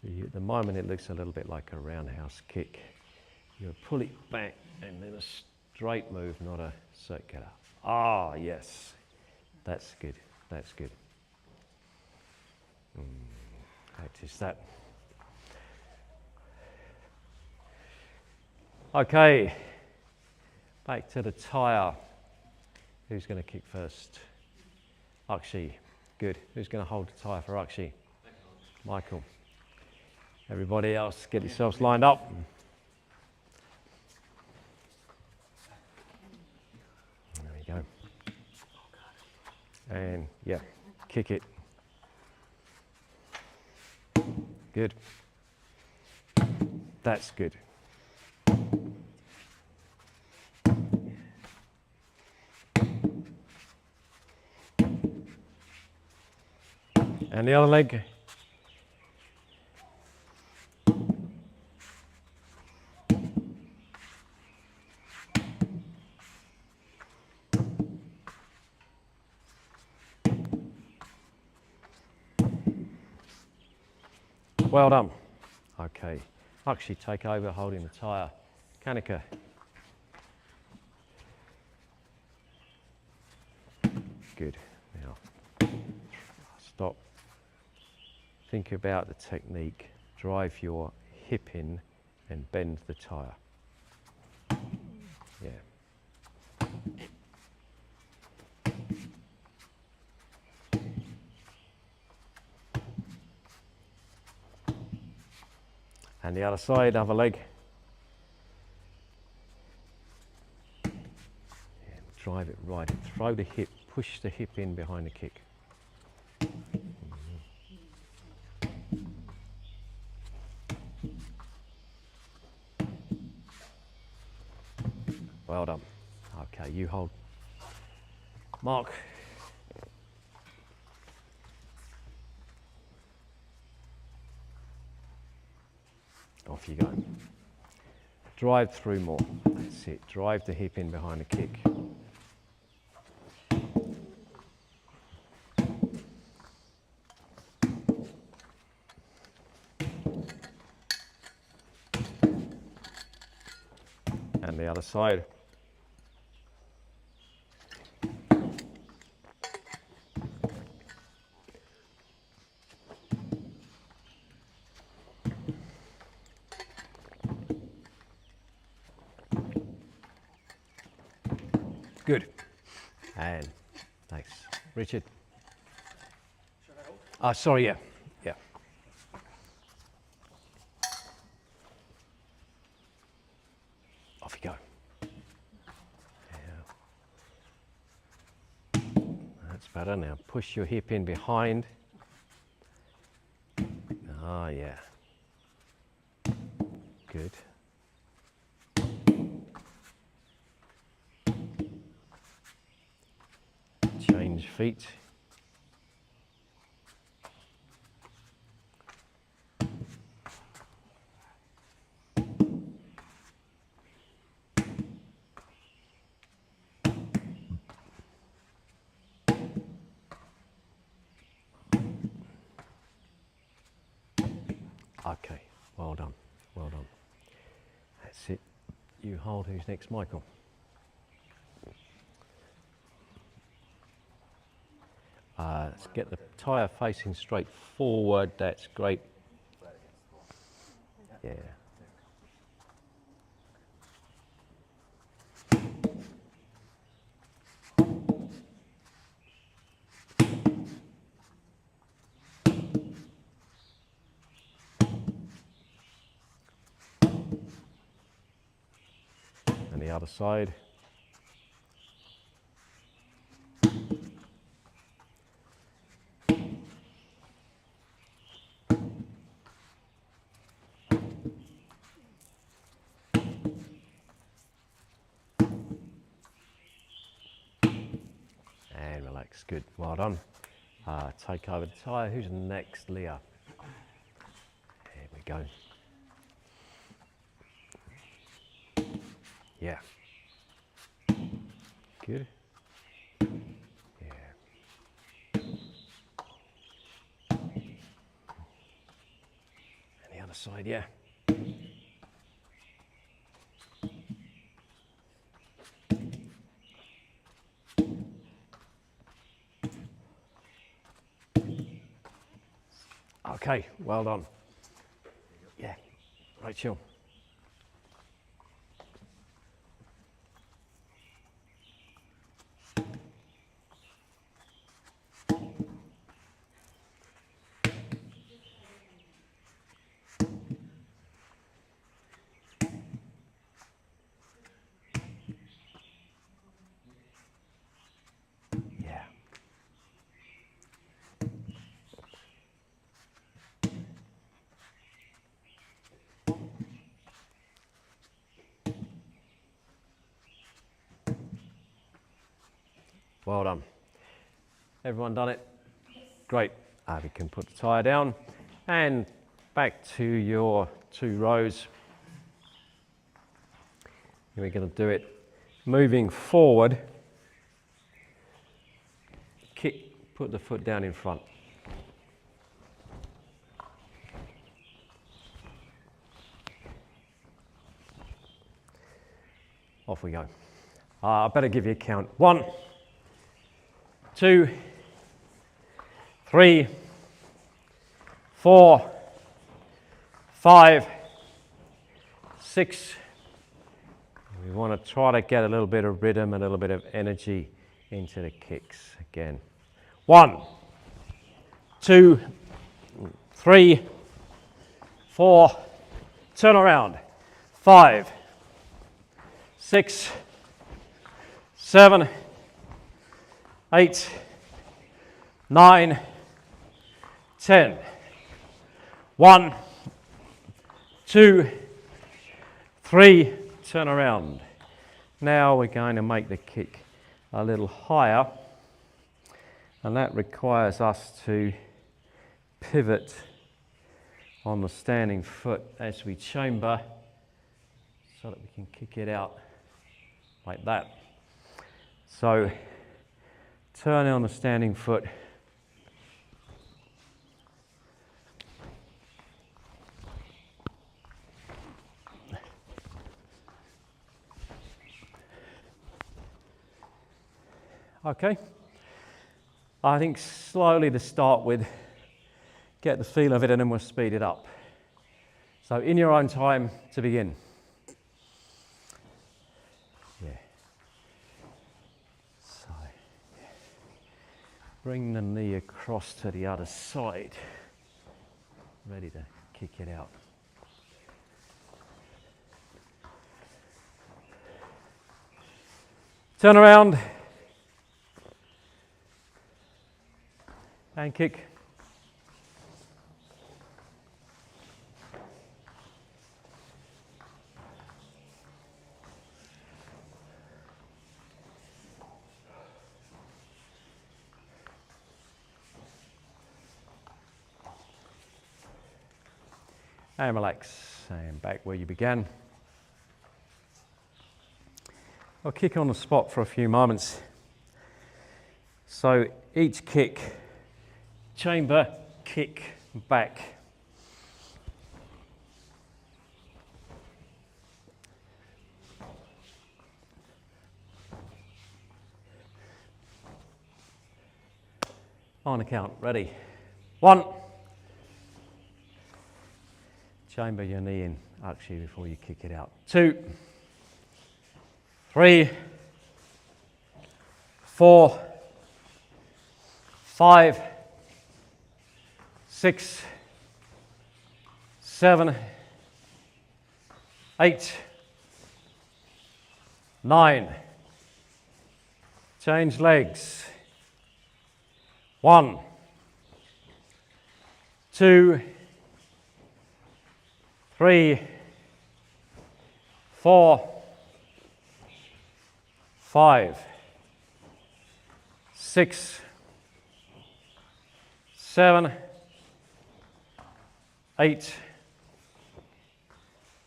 Speaker 1: So at the moment it looks a little bit like a roundhouse kick. You pull it back and then a straight move, not a circular. Ah, yes. That's good. That's good. Practice that. Okay. Back to the tire. Who's going to kick first? Akshi. Good. Who's going to hold the tire for Akshi? Michael. Everybody else, get yourselves lined up. There we go. And yeah, kick it. Good. That's good. And the other leg. Well done. Okay. Actually take over holding the tire. Kanika. Good. Now, stop. Think about the technique. Drive your hip in and bend the tire. Yeah. And the other side, other leg. Yeah, drive it right. Throw the hip, push the hip in behind the kick. Well done. Okay, you hold. Mark. Off you go. Drive through more. That's it. Drive the hip in behind the kick. And the other side. Good. And thanks. Richard. Oh, sorry, yeah. Yeah. Off you go. Yeah. That's better. Now push your hip in behind. Oh, yeah. Good. Change feet. Okay, well done, well done. That's it. You hold. Who's next, Michael? Let's get the tyre facing straight forward. That's great. Yeah. And the other side. And relax. Good. Well done. Take over the tyre. Who's next, Leah? There we go. Yeah. Good. Yeah. And the other side, yeah. Okay, well done. Yeah, Rachel. Yeah. Well done. Everyone done it? Great. We can put the tyre down and back to your 2 rows. And we're going to do it moving forward. Kick, put the foot down in front. Off we go. I better give you a count. 1, 2, 3, 4, 5, 6. We want to try to get a little bit of rhythm, a little bit of energy into the kicks again. 1, 2, 3, 4, turn around. 5, 6, 7, 8, 9, 10. 1, 2, 3, turn around. Now we're going to make the kick a little higher, and that requires us to pivot on the standing foot as we chamber so that we can kick it out like that. So turn on the standing foot. Okay. I think slowly to start with, get the feel of it, and then we'll speed it up. So in your own time to begin. Yeah. So, yeah. Bring the knee across to the other side. Ready to kick it out. Turn around. And kick. And relax, and back where you began. I'll kick on the spot for a few moments. So each kick, chamber, kick, back. On the count, ready. 1. Chamber your knee in, actually, before you kick it out. 2, 3, 4, 5, 6, 7, 8, 9. Change legs. 1, 2, 3, 4, 5, 6, 7, 8,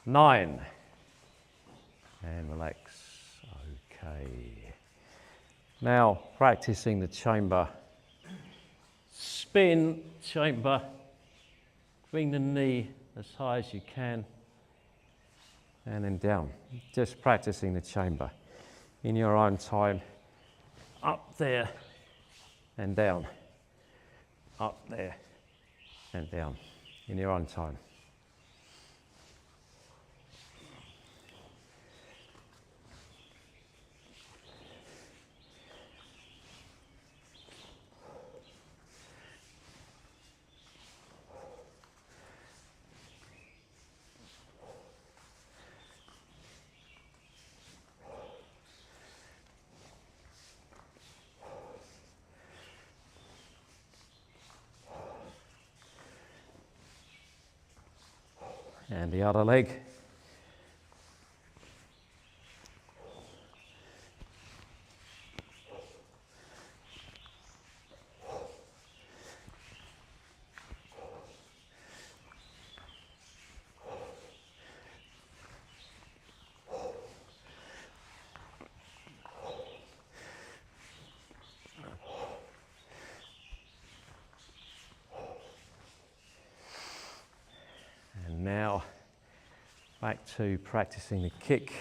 Speaker 1: 9. And relax. Okay. Now practicing the chamber. Spin, chamber. Bring the knee as high as you can. And then down. Just practicing the chamber in your own time. Up there and down. Up there and down in your own time. And the other leg. And now back to practicing the kick.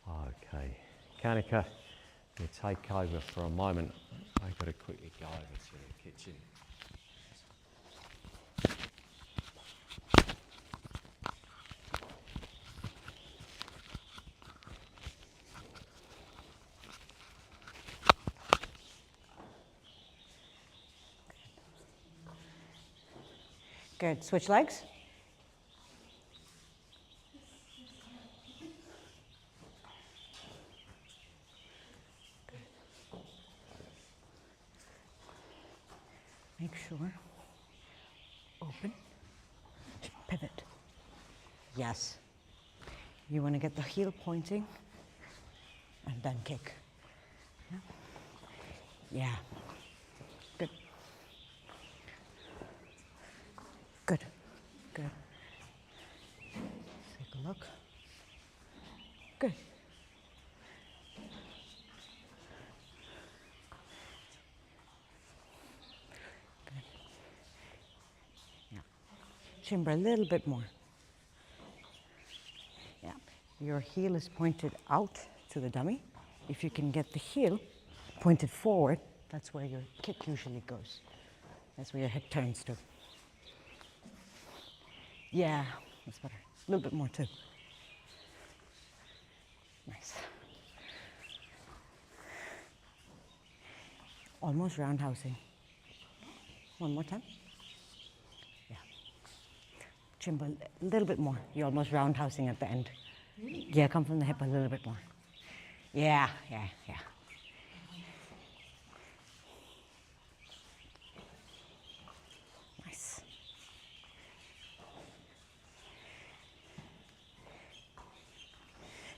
Speaker 1: Okay, Kanika, you take over for a moment. I've got to quickly go over to the kitchen.
Speaker 3: Good. Switch legs. Make sure. Yes. You want to get the heel pointing and then kick. Yeah. Yeah. Good. Good. Good. Take a look. Good. Good. Yeah. Chamber a little bit more. Yeah. Your heel is pointed out to the dummy. If you can get the heel pointed forward, that's where your kick usually goes. That's where your hip turns to. Yeah, that's better. A little bit more too. Nice. Almost roundhousing. One more time. Yeah. Chamber a little bit more. You're almost roundhousing at the end. Really? Yeah, come from the hip a little bit more. Yeah, yeah, yeah. Nice.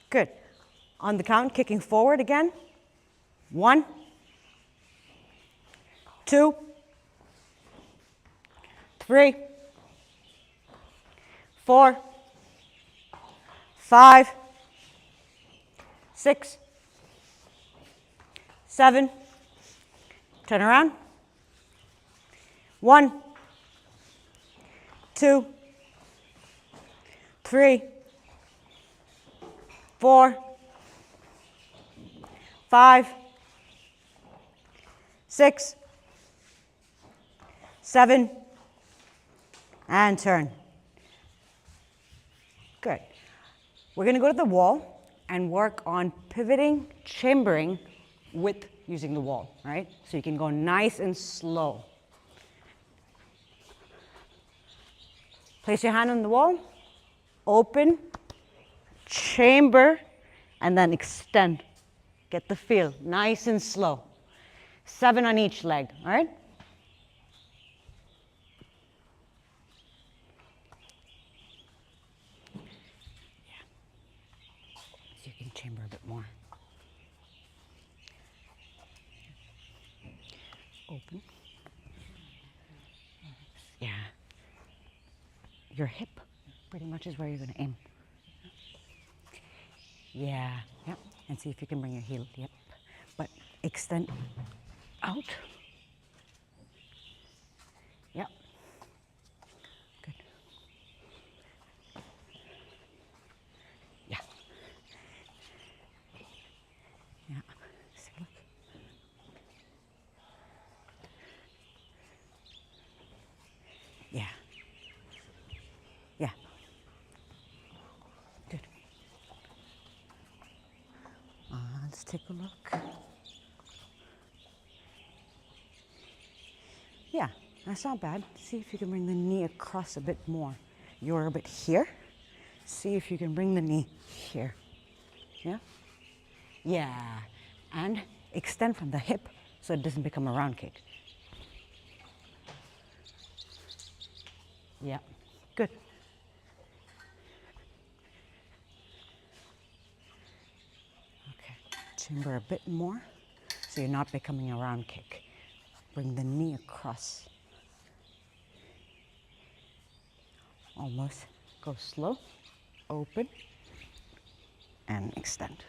Speaker 3: Good. On the count, kicking forward again. 1, 2, 3, 4, 5, 6, 7. Turn around. 1, 2, 3, 4, 5, 6, 7, and turn. Good. We're going to go to the wall and work on pivoting, chambering with using the wall, right? So you can go nice and slow. Place your hand on the wall, open, chamber, and then extend. Get the feel, nice and slow. 7 on each leg, all right? Yeah. So you can chamber a bit more. Open. Yeah. Your hip pretty much is where you're going to aim. Yeah, yep. And see if you can bring your heel, yep. But extend out. Yep. Good. Yeah. Yeah. See, look. Yeah. Yeah. Good. Let's take a look. Yeah, that's not bad. See if you can bring the knee across a bit more. You're a bit here. See if you can bring the knee here. Yeah? Yeah. And extend from the hip so it doesn't become a round kick. Yeah. Good. Okay. Chamber a bit more so you're not becoming a round kick. Bring the knee across. Almost. Go slow. Open. And extend.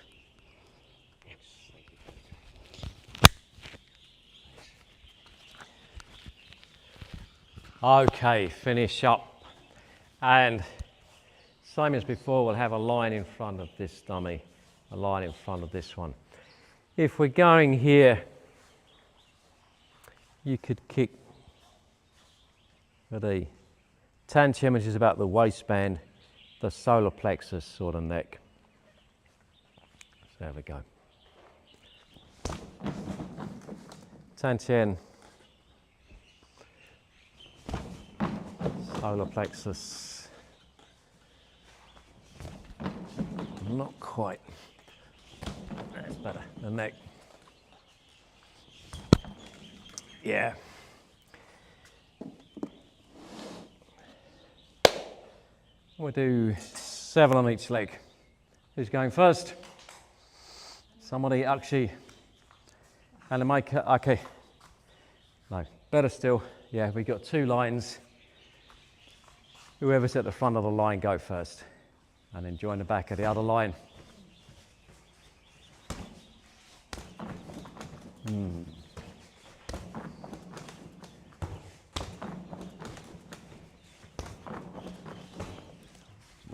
Speaker 1: Okay, finish up. And same as before, we'll have a line in front of this dummy, a line in front of this one. If we're going here, you could kick with the tantium, which is about the waistband, the solar plexus or the neck. So there we go. Tantian, solar plexus. Not quite. That's better. The neck. Yeah. We'll do 7 on each leg. Who's going first? Somebody, Akshi. And Mike, okay. No, better still. Yeah, we've got 2 lines. Whoever's at the front of the line, go first. And then join the back of the other line.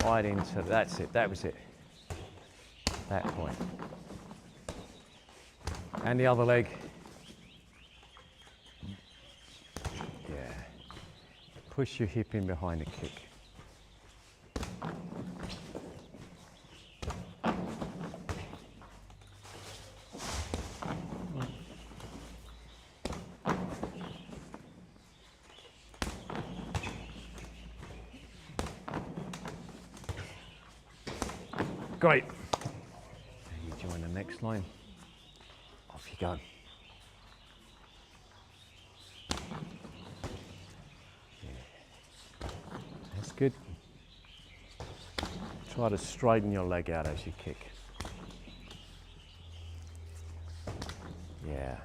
Speaker 1: Right into, that's it, that was it. That point. And the other leg. Yeah. Push your hip in behind the kick. Great. And you join the next line. Off you go. Yeah. That's good. Try to straighten your leg out as you kick. Yeah.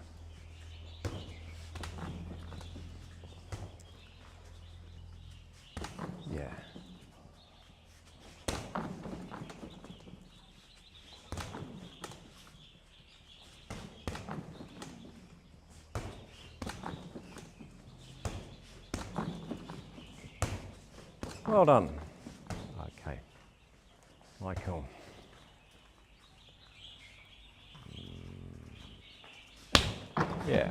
Speaker 1: Yeah. Well done. Okay. Michael. Yeah.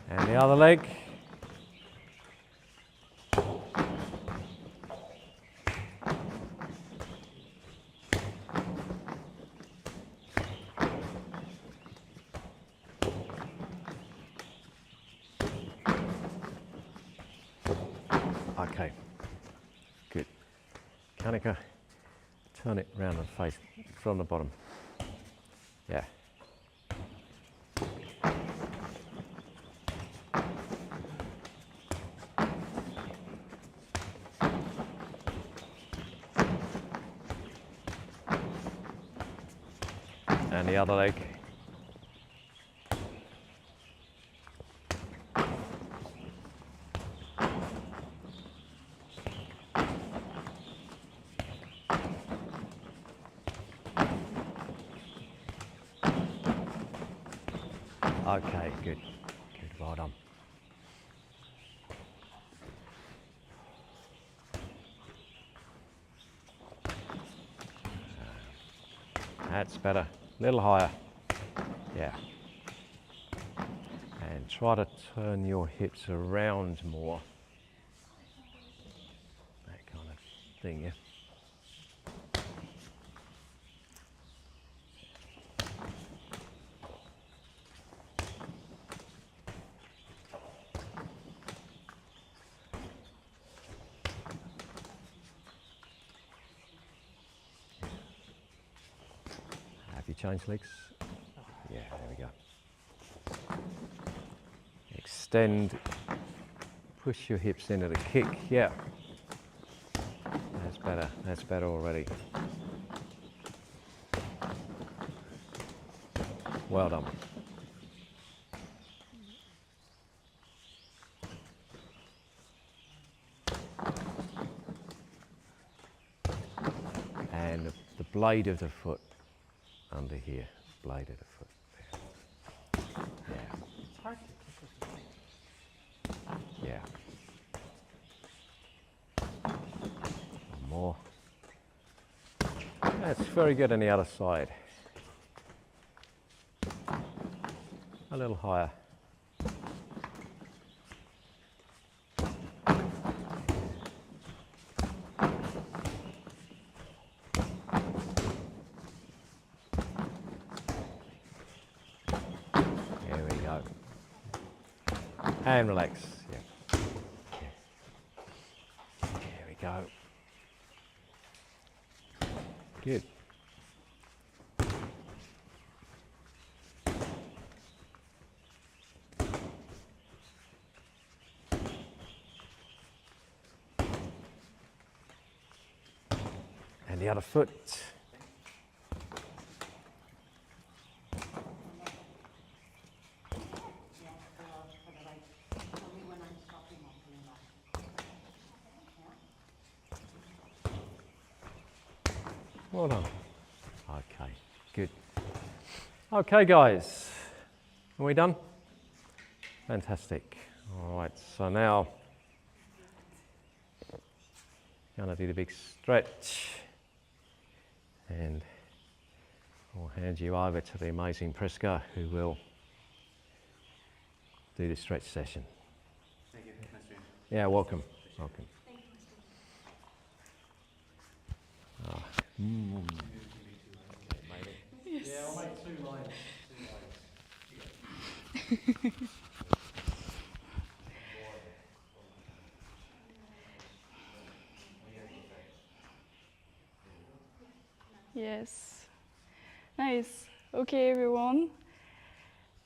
Speaker 1: And the other leg. Okay, good. Kanika, turn it round and face from the bottom. Yeah. And the other leg. Okay, good. Good, well done. That's better. A little higher. Yeah. And try to turn your hips around more. That kind of thing, yeah. Have you changed legs? Yeah, there we go. Extend, push your hips into the kick, yeah. That's better already. Well done. And the blade of the foot under here, blade of the foot. There. Yeah.
Speaker 4: It's hard to kick with the leg.
Speaker 1: Yeah. One more. That's very good on the other side. A little higher. There we go. And relax. Yeah. There we go. Good. the other foot. Well done. Okay, good. Okay, guys, are we done? Fantastic. All right, so now I'm going to do the big stretch, and I'll hand you over to the amazing Priska, who will do the stretch session.
Speaker 7: Thank you. Nice to meet
Speaker 1: Yeah, welcome. Welcome. Yeah, I'll make 2 lines.
Speaker 8: Yes. Nice. Okay, everyone.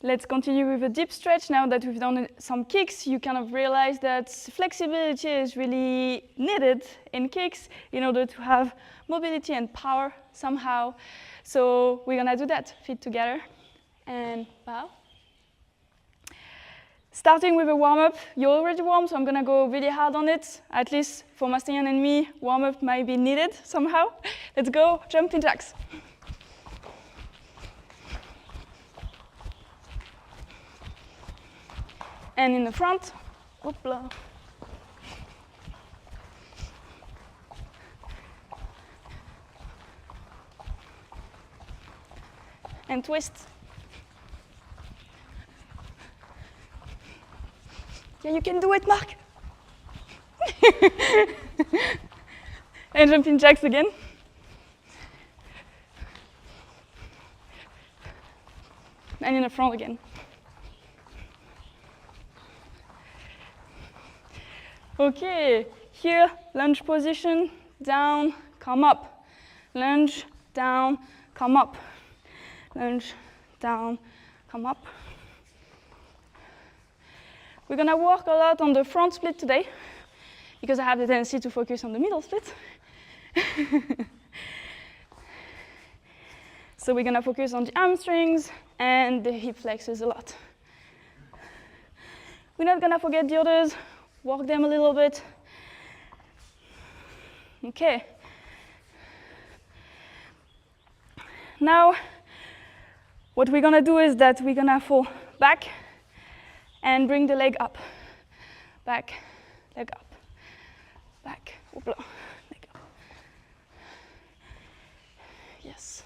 Speaker 8: Let's continue with a deep stretch. Now that we've done some kicks, you kind of realize that flexibility is really needed in kicks in order to have mobility and power somehow. So we're gonna do that. Feet together and bow. Starting with a warm-up. You're already warm, so I'm gonna go really hard on it. At least for Mastian and me, warm-up might be needed somehow. Let's go, jumping jacks. And in the front, hoopla. And twist. Yeah, you can do it, Mark. And jumping jacks again. And in the front again. Okay, here, lunge position, down, come up. Lunge, down, come up. Lunge, down, come up. We're gonna work a lot on the front split today, because I have the tendency to focus on the middle split. So we're gonna focus on the hamstrings and the hip flexors a lot. We're not gonna forget the others, work them a little bit. Okay. Now, what we're gonna do is that we're gonna fall back and bring the leg up. Back, leg up. Back, hoopla, leg up. Yes.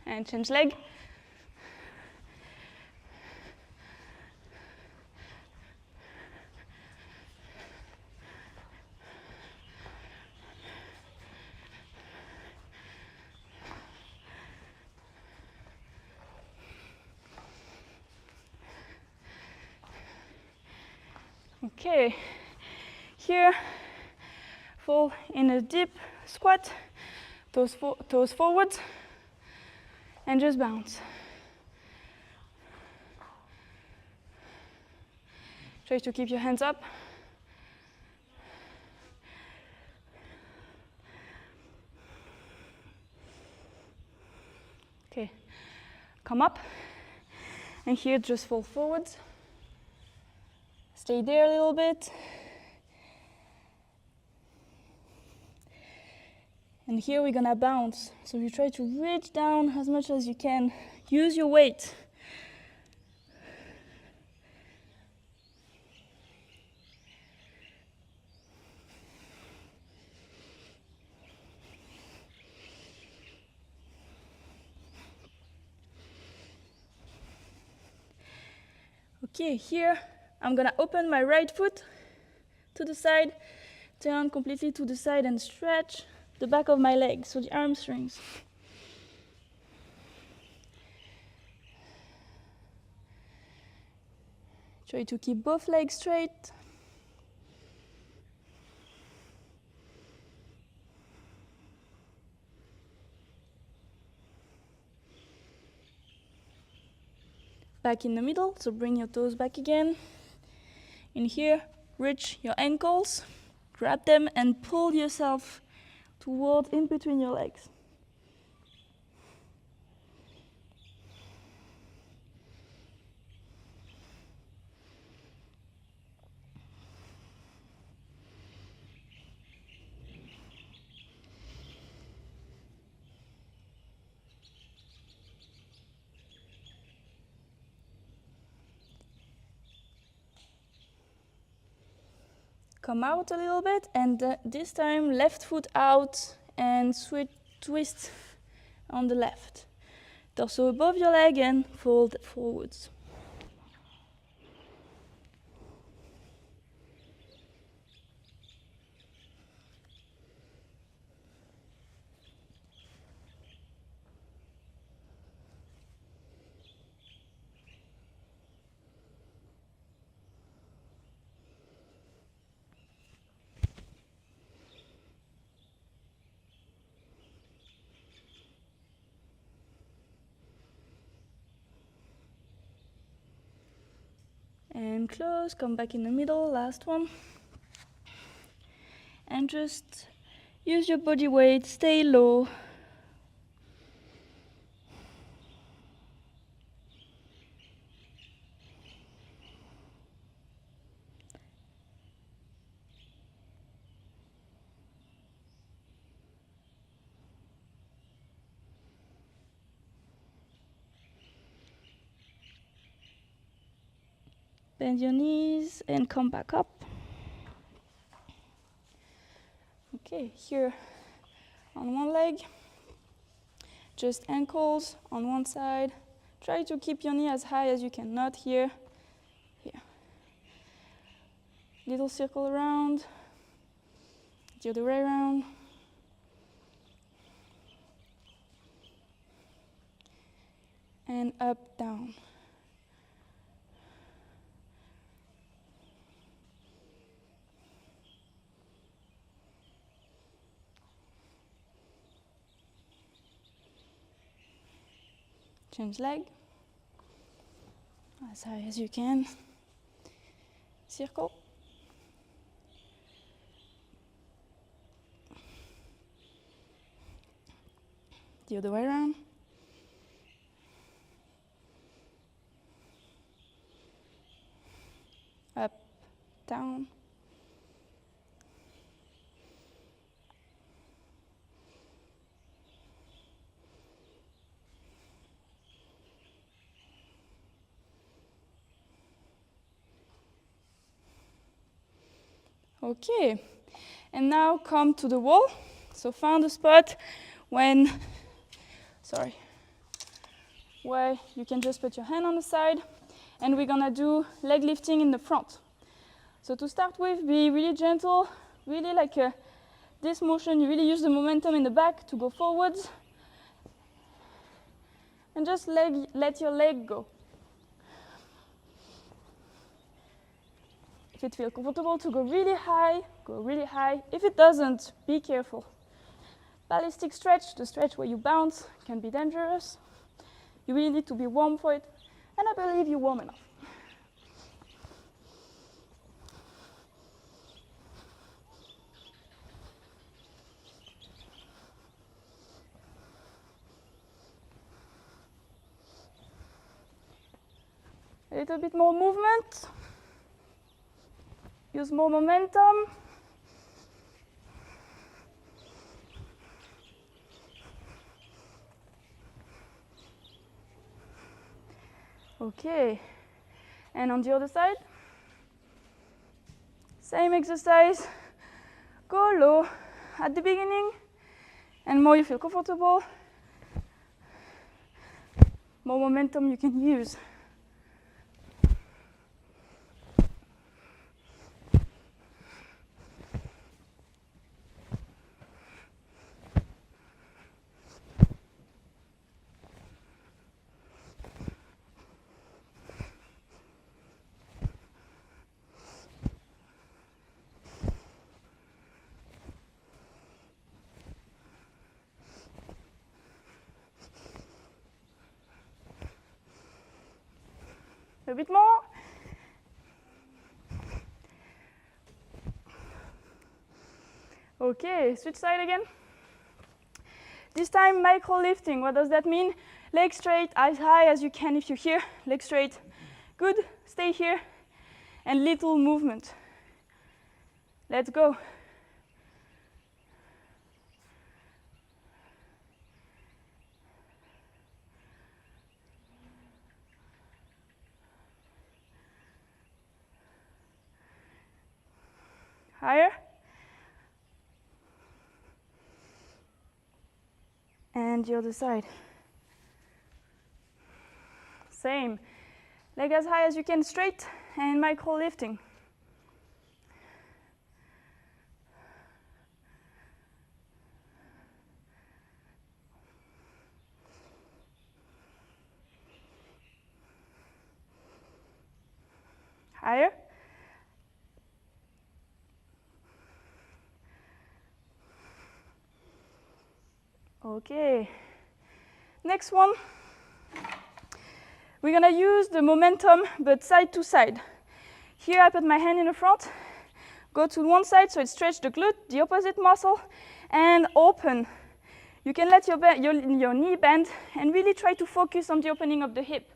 Speaker 8: And change leg. Okay, here, fall in a deep squat, toes forward, and just bounce. Try to keep your hands up. Okay, come up, and here just fall forward. Stay there a little bit. And here we're gonna bounce. So you try to reach down as much as you can. Use your weight. Okay, here I'm gonna open my right foot to the side, turn completely to the side and stretch the back of my leg, so the hamstrings. Try to keep both legs straight. back in the middle, so bring your toes back again. In here, reach your ankles, grab them and pull yourself towards in between your legs. Come out a little bit, and this time left foot out and twist on the left. Torso above your leg and fold forwards. And close, come back in the middle, last one. And just use your body weight, stay low. Bend your knees and come back up. Okay, here on one leg, just ankles on one side. Try to keep your knee as high as you can, not here, here. Little circle around, the other way around. And up, down. Change leg, as high as you can. Circle. The other way around. Up, down. Okay, and now come to the wall. So find a spot where you can just put your hand on the side, and we're gonna do leg lifting in the front. So to start with, be really gentle, really like this motion, you really use the momentum in the back to go forwards, and just let your leg go. If it feels comfortable to go really high, go really high. If it doesn't, be careful. Ballistic stretch, the stretch where you bounce, can be dangerous. You really need to be warm for it, and I believe you're warm enough. A little bit more movement. Use more momentum. Okay, and on the other side, same exercise. Go low at the beginning, and more you feel comfortable, more momentum you can use. A bit more. Okay, switch side again. This time micro lifting. What does that mean? Legs straight, as high as you can if you're here. Legs straight. Good. Stay here. And little movement. Let's go. Higher. And the other side. Same. Leg as high as you can, straight, and micro lifting. Higher. Okay. Next one. We're gonna use the momentum, but side to side. Here I put my hand in the front, go to one side so it stretches the glute, the opposite muscle, and open. You can let your knee bend and really try to focus on the opening of the hip.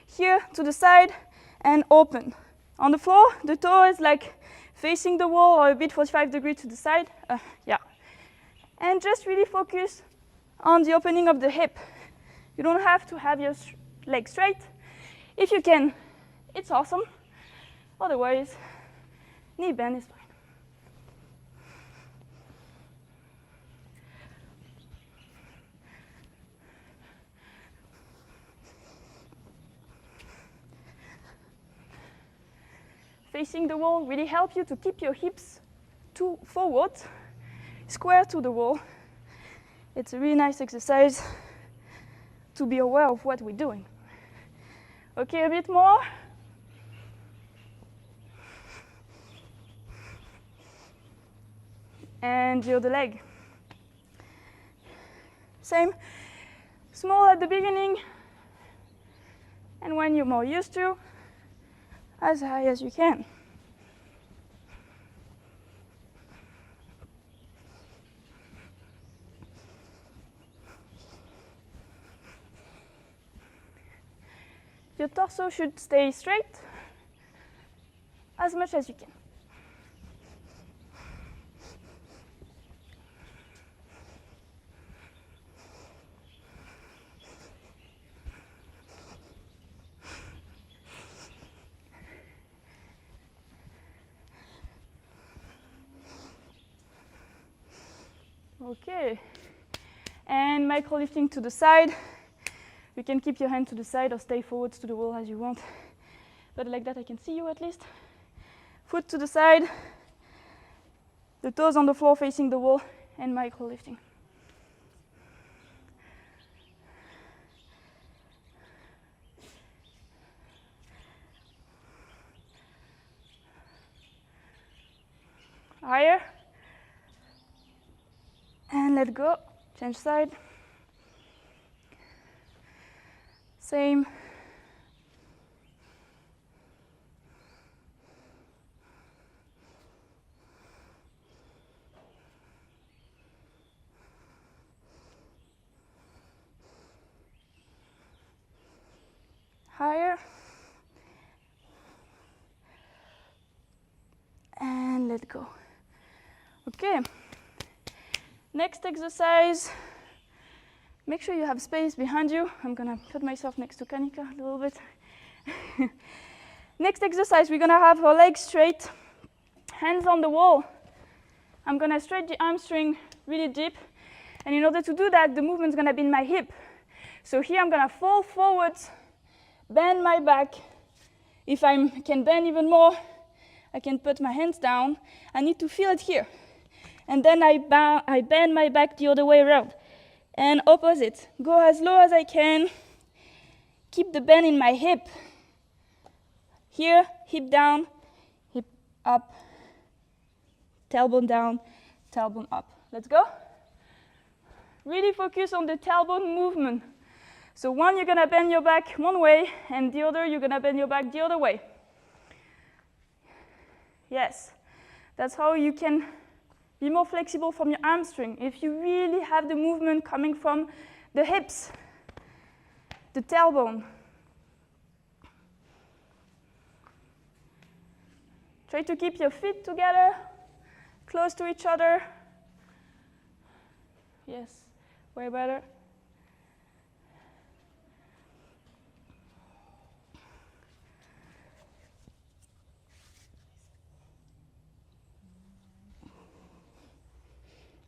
Speaker 8: Here to the side and open. On the floor, the toe is like facing the wall or a bit 45 degrees to the side. Yeah. And just really focus on the opening of the hip. You don't have to have your leg straight. If you can, it's awesome. Otherwise, knee bend is fine. Facing the wall really helps you to keep your hips forward, square to the wall. It's a really nice exercise to be aware of what we're doing. Okay, a bit more. And the other leg. Same, small at the beginning, and when you're more used to, as high as you can. Your torso should stay straight as much as you can. Okay, and micro lifting to the side. You can keep your hand to the side or stay forwards to the wall as you want. But like that I can see you at least. Foot to the side, the toes on the floor facing the wall, and micro lifting. Higher. And let go, change side. Same. Higher. And let go. Okay. Next exercise. Make sure you have space behind you. I'm gonna put myself next to Kanika a little bit. Next exercise, we're gonna have our legs straight, hands on the wall. I'm gonna stretch the hamstring really deep. And in order to do that, the movement's gonna be in my hip. So here I'm gonna fall forwards, bend my back. If I can bend even more, I can put my hands down. I need to feel it here. And then I bend my back the other way around. And opposite. Go as low as I can. Keep the bend in my hip. Here, hip down, hip up, tailbone down, tailbone up. Let's go. Really focus on the tailbone movement. So one, you're gonna bend your back one way, and the other, you're gonna bend your back the other way. Yes, that's how you can be more flexible from your hamstring. If you really have the movement coming from the hips, the tailbone. Try to keep your feet together, close to each other. Yes, way better.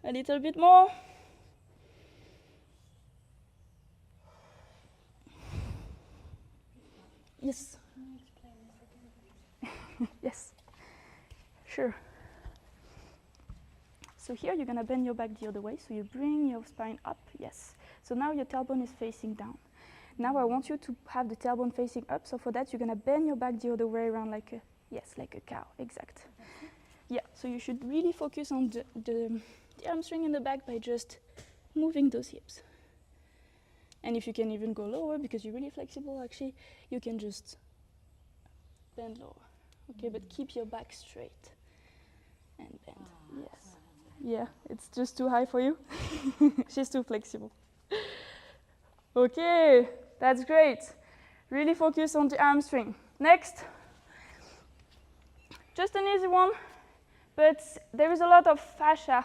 Speaker 8: A little bit more. Yes. Yes, sure. So here you're gonna bend your back the other way, so you bring your spine up, yes. So now your tailbone is facing down. Now I want you to have the tailbone facing up, so for that you're gonna bend your back the other way around like a, yes, like a cow, exact. Yeah, so you should really focus on the hamstring in the back by just moving those hips. And if you can even go lower, because you're really flexible actually, you can just bend lower. Okay, but keep your back straight and bend. Yes. Yeah, it's just too high for you. She's too flexible. Okay, that's great. Really focus on the hamstring. Next, just an easy one, but there is a lot of fascia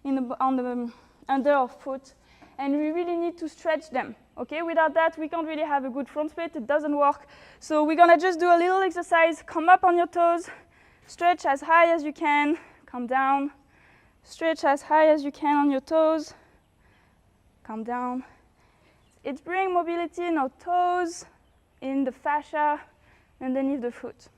Speaker 8: on the under our foot, and we really need to stretch them. Okay, without that, we can't really have a good front split. It doesn't work. So we're gonna just do a little exercise. Come up on your toes, stretch as high as you can, come down, stretch as high as you can on your toes, come down. It's bringing mobility in our toes, in the fascia, underneath the foot.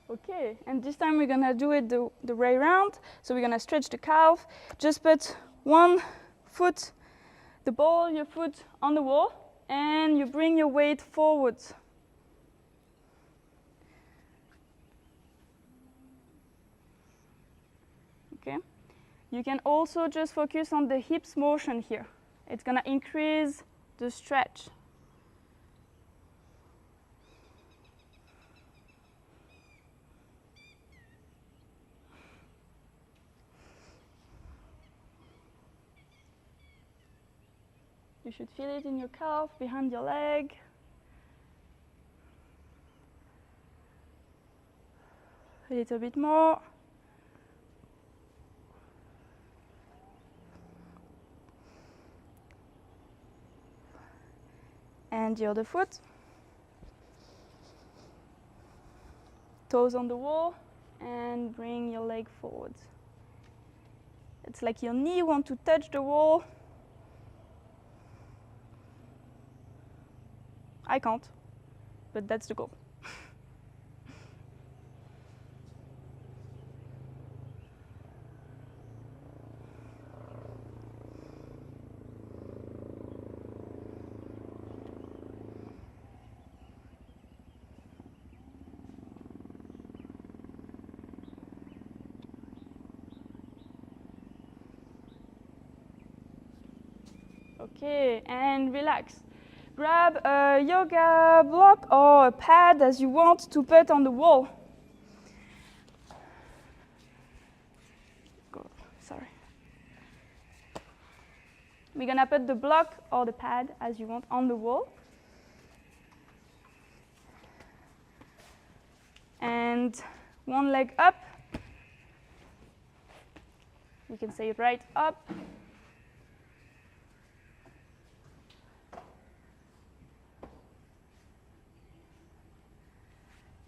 Speaker 8: Okay, and this time we're gonna do it the way around. So we're gonna stretch the calf. Just put one foot, the ball of your foot on the wall, and you bring your weight forwards. Okay, you can also just focus on the hips motion here. It's gonna increase the stretch. You should feel it in your calf, behind your leg. A little bit more. And the other foot. Toes on the wall, and bring your leg forward. It's like your knee wants to touch the wall. I can't, but that's the goal. Okay, and relax. Grab a yoga block or a pad as you want to put on the wall. Sorry. We're gonna put the block or the pad as you want on the wall. And one leg up. We can say right up.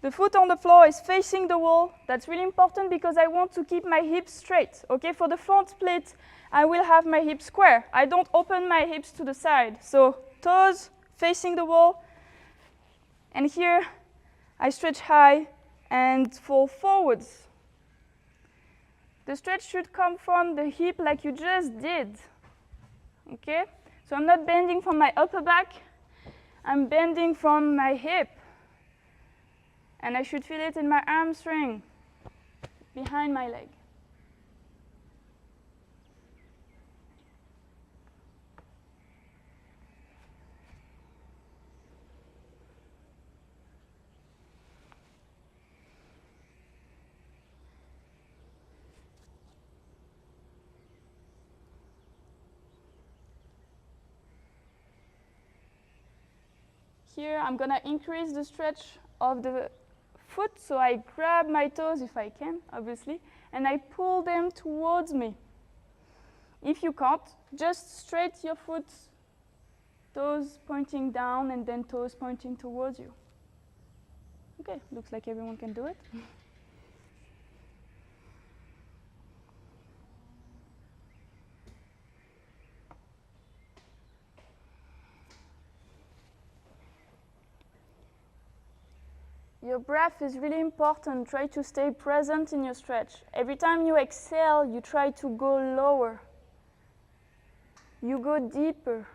Speaker 8: The foot on the floor is facing the wall. That's really important because I want to keep my hips straight. Okay, for the front split, I will have my hips square. I don't open my hips to the side. So toes facing the wall. And here, I stretch high and fall forwards. the stretch should come from the hip like you just did. Okay? So I'm not bending from my upper back, I'm bending from my hip. And I should feel it in my hamstring, behind my leg. Here I'm going to increase the stretch of the foot, so I grab my toes if I can, obviously, and I pull them towards me. If you can't, just straight your foot, toes pointing down and then toes pointing towards you. Okay, looks like everyone can do it. Your breath is really important. Try to stay present in your stretch. Every time you exhale, you try to go lower. You go deeper.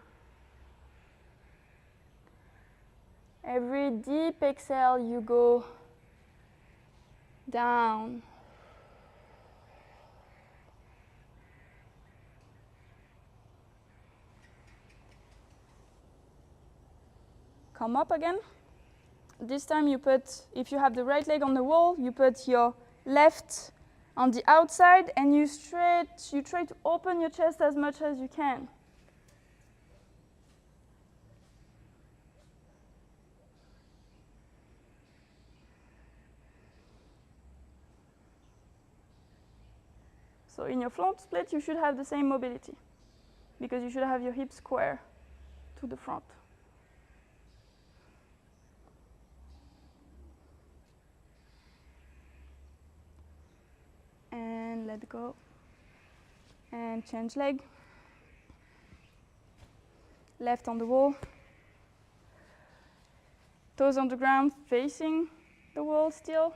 Speaker 8: Every deep exhale, you go down. Come up again. This time you put, if you have the right leg on the wall, you put your left on the outside and you stretch, you try to open your chest as much as you can. So in your front split, you should have the same mobility because you should have your hips square to the front. And let go. And change leg. Left on the wall. Toes on the ground, facing the wall still.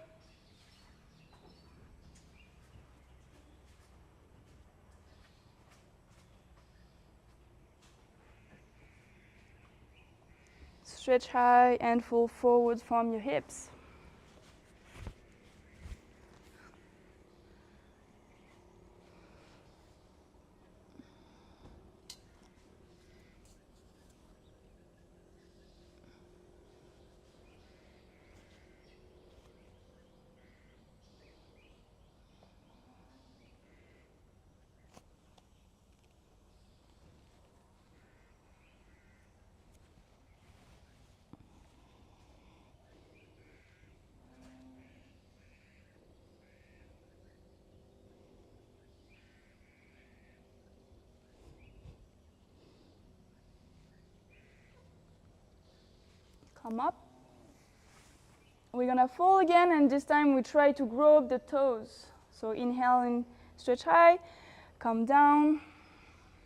Speaker 8: Stretch high and fall forward from your hips. Come up. We're gonna fall again, and this time we try to grow up the toes. So inhale and stretch high, come down,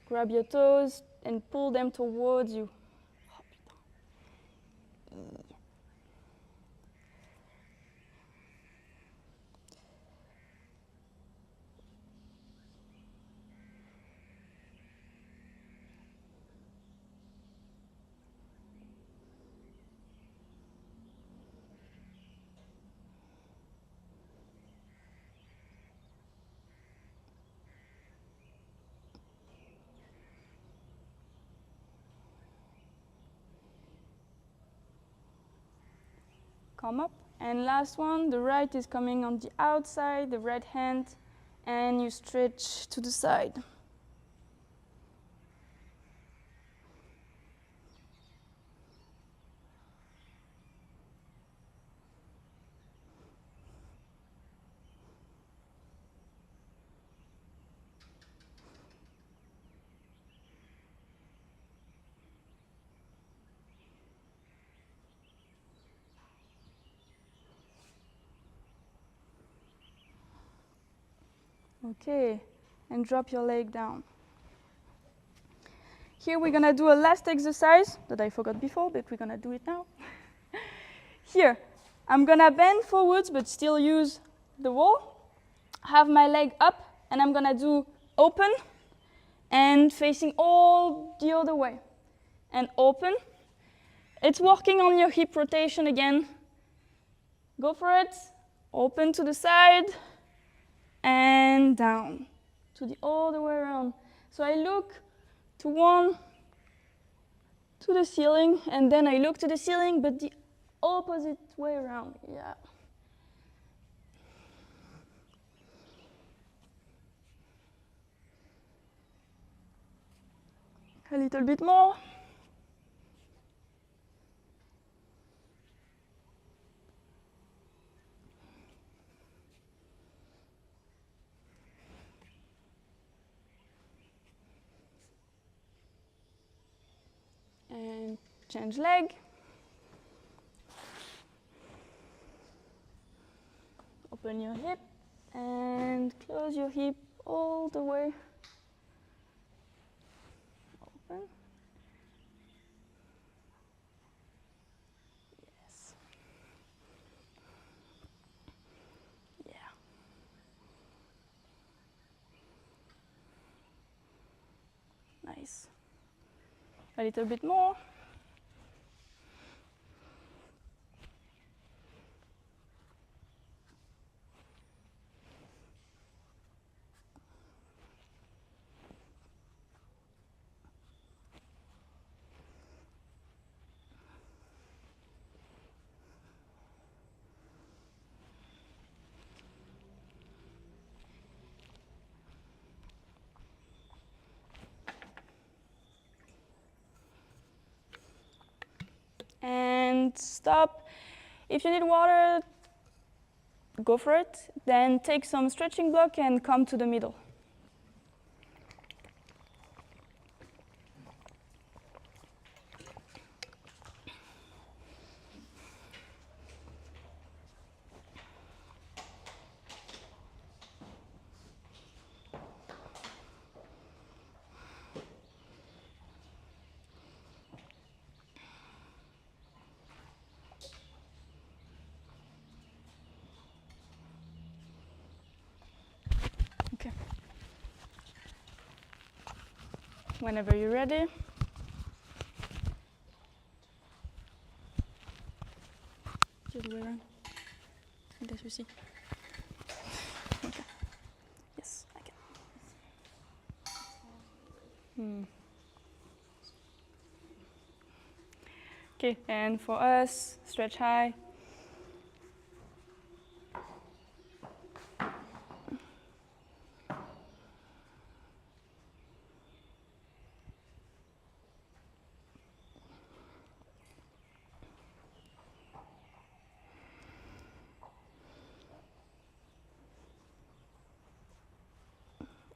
Speaker 8: grab your toes and pull them towards you. Come up. And last one, the right is coming on the outside, the right hand, and you stretch to the side. Okay, and drop your leg down. Here we're gonna do a last exercise that I forgot before, but we're gonna do it now. Here, I'm gonna bend forwards but still use the wall, have my leg up And I'm gonna do open and facing all the other way. And open. It's working on your hip rotation again. Go for it. Open to the side and down to the other way around. So I look to one, to the ceiling, and then I look to the ceiling, but the opposite way around. Yeah. A little bit more. And change leg. Open your hip and close your hip all the way. Open. Yes. Yeah. Nice. A little bit more. And stop. If you need water, go for it. Then take some stretching block and come to the middle. Okay. Whenever you're ready. The other way around. Let me see. Okay. Yes, I can. Okay, and for us, stretch high.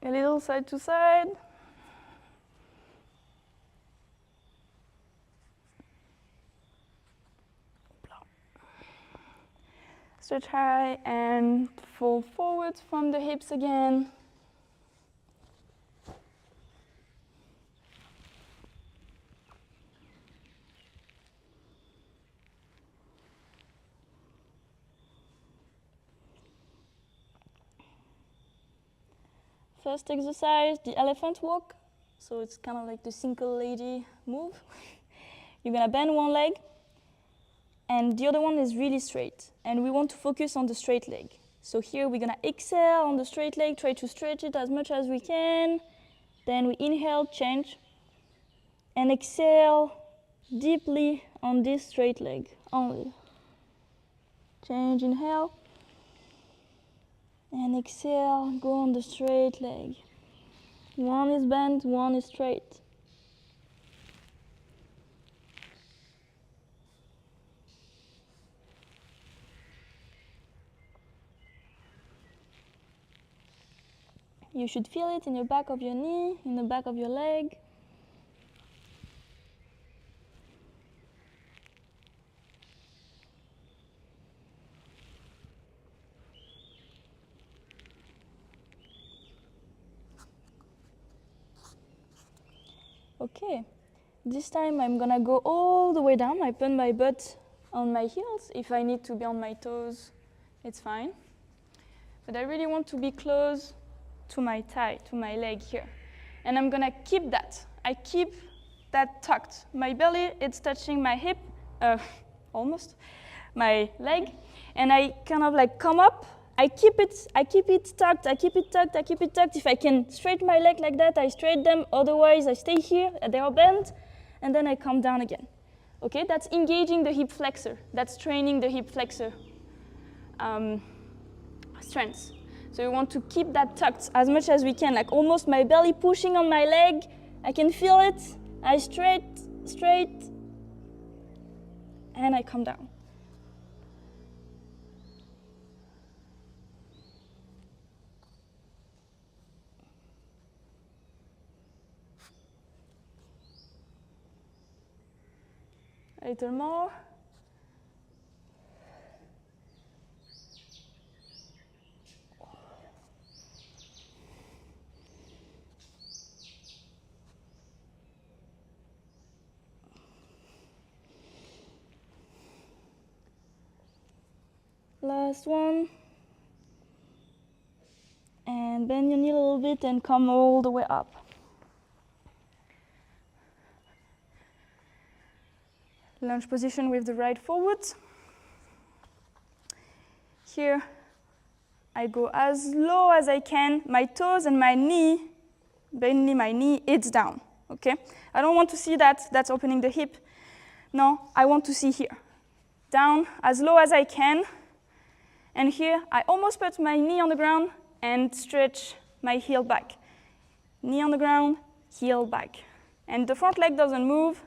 Speaker 8: A little side to side. Stretch high and fall forward from the hips again. First exercise, the elephant walk. So it's kind of like the single lady move. You're gonna bend one leg and the other one is really straight. And we want to focus on the straight leg. So here we're gonna exhale on the straight leg, try to stretch it as much as we can. Then we inhale, change, and exhale deeply on this straight leg only. Change, inhale. And exhale, go on the straight leg. One is bent, one is straight. You should feel it in the back of your knee, in the back of your leg. Okay, this time I'm gonna go all the way down. I put my butt on my heels. If I need to be on my toes, it's fine. But I really want to be close to my thigh, to my leg here. And I'm gonna keep that. I keep that tucked. My belly, it's touching my hip, almost, my leg. And I kind of like come up. I keep it tucked, I keep it tucked, I keep it tucked. If I can straighten my leg like that, I straighten them. Otherwise, I stay here, they are bent, and then I come down again. Okay, that's engaging the hip flexor. That's training the hip flexor strength. So we want to keep that tucked as much as we can, like almost my belly pushing on my leg. I can feel it. I straight, and I come down. A little more. Last one. And bend your knee a little bit and come all the way up. Lunge position with the right forward. Here, I go as low as I can. My toes and my knee, mainly my knee, it's down, okay? I don't want to see that, that's opening the hip. No, I want to see here. Down as low as I can. And here, I almost put my knee on the ground and stretch my heel back. Knee on the ground, heel back. And the front leg doesn't move.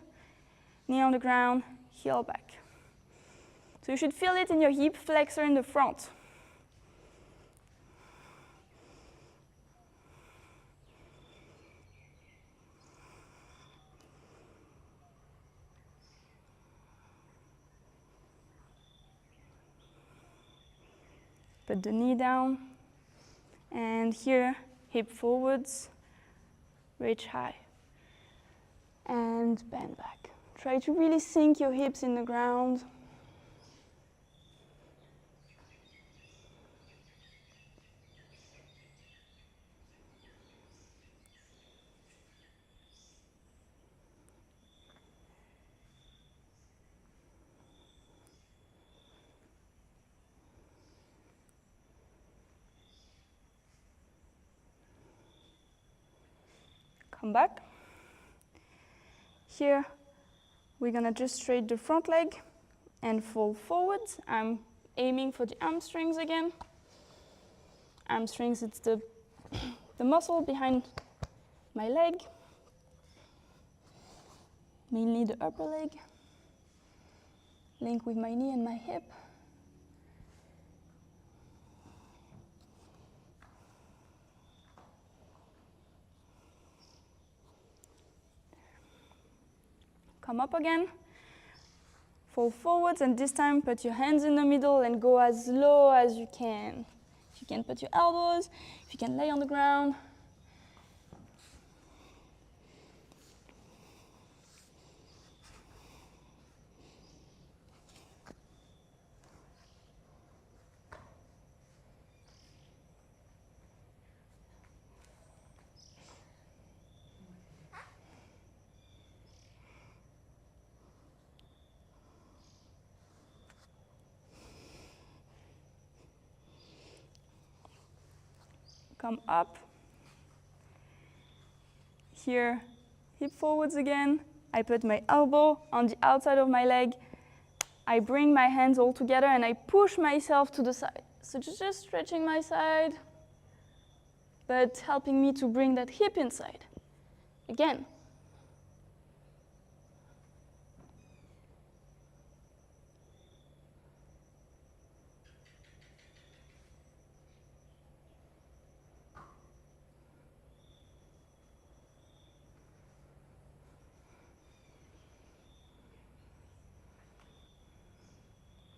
Speaker 8: Knee on the ground, heel back. So you should feel it in your hip flexor in the front. Put the knee down, and here, hip forwards, reach high, and bend back. Try to really sink your hips in the ground. Come back. Here, we're gonna just straight the front leg and fall forwards. I'm aiming for the hamstrings again. Hamstrings, it's the muscle behind my leg, mainly the upper leg. Link with my knee and my hip. Come up again, fall forwards, and this time put your hands in the middle and go as low as you can. If you can put your elbows, if you can lay on the ground. Come up. Here, hip forwards again. I put my elbow on the outside of my leg. I bring my hands all together and I push myself to the side. So just stretching my side, but helping me to bring that hip inside. Again.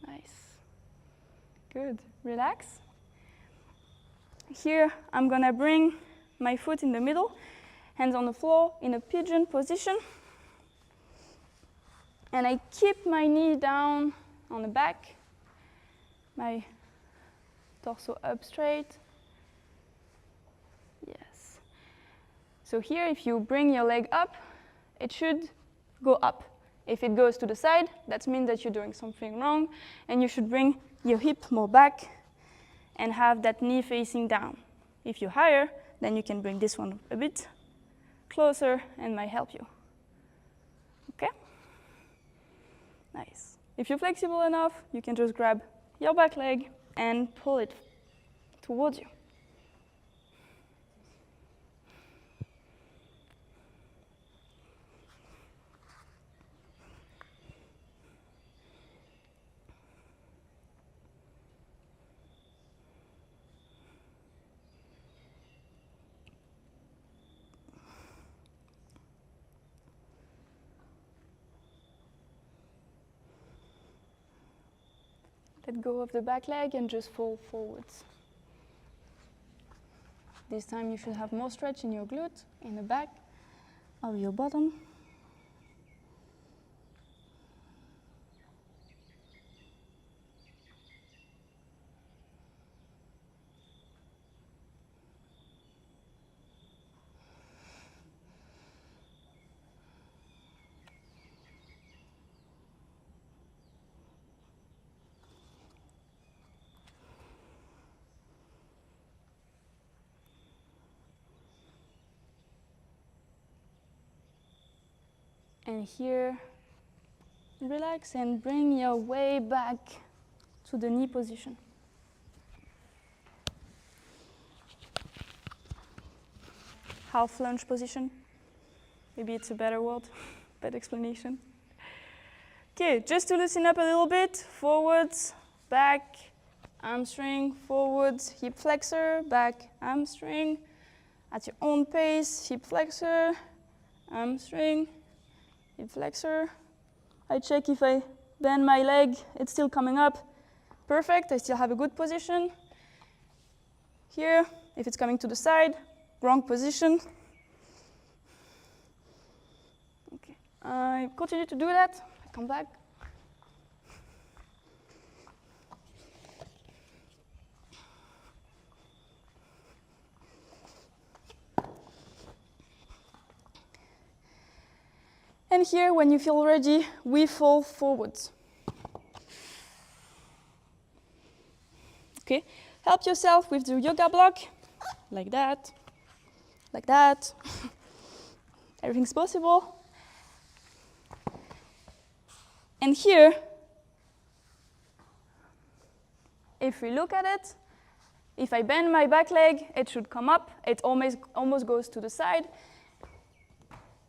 Speaker 8: Nice. Good. Relax. Here, I'm gonna bring my foot in the middle, hands on the floor in a pigeon position. And I keep my knee down on the back, my torso up straight. So here, if you bring your leg up, it should go up. If it goes to the side, that means that you're doing something wrong, and you should bring your hip more back and have that knee facing down. If you're higher, then you can bring this one a bit closer and might help you. Okay? Nice. If you're flexible enough, you can just grab your back leg and pull it towards you. Let go of the back leg and just fall forwards. This time you should have more stretch in your glute, in the back of your bottom. And here, relax and bring your way back to the knee position. Half lunge position. Maybe it's a better word, better explanation. Okay, just to loosen up a little bit, forwards, back, hamstring, forwards, hip flexor, back, hamstring. At your own pace, hip flexor, hamstring, hip flexor. I check if I bend my leg, it's still coming up. Perfect, I still have a good position. Here, if it's coming to the side, wrong position. Okay, I continue to do that, I come back. And here, when you feel ready, we fall forwards. Okay, help yourself with the yoga block, like that, like that. Everything's possible. And here, if we look at it, if I bend my back leg, it should come up. It almost goes to the side.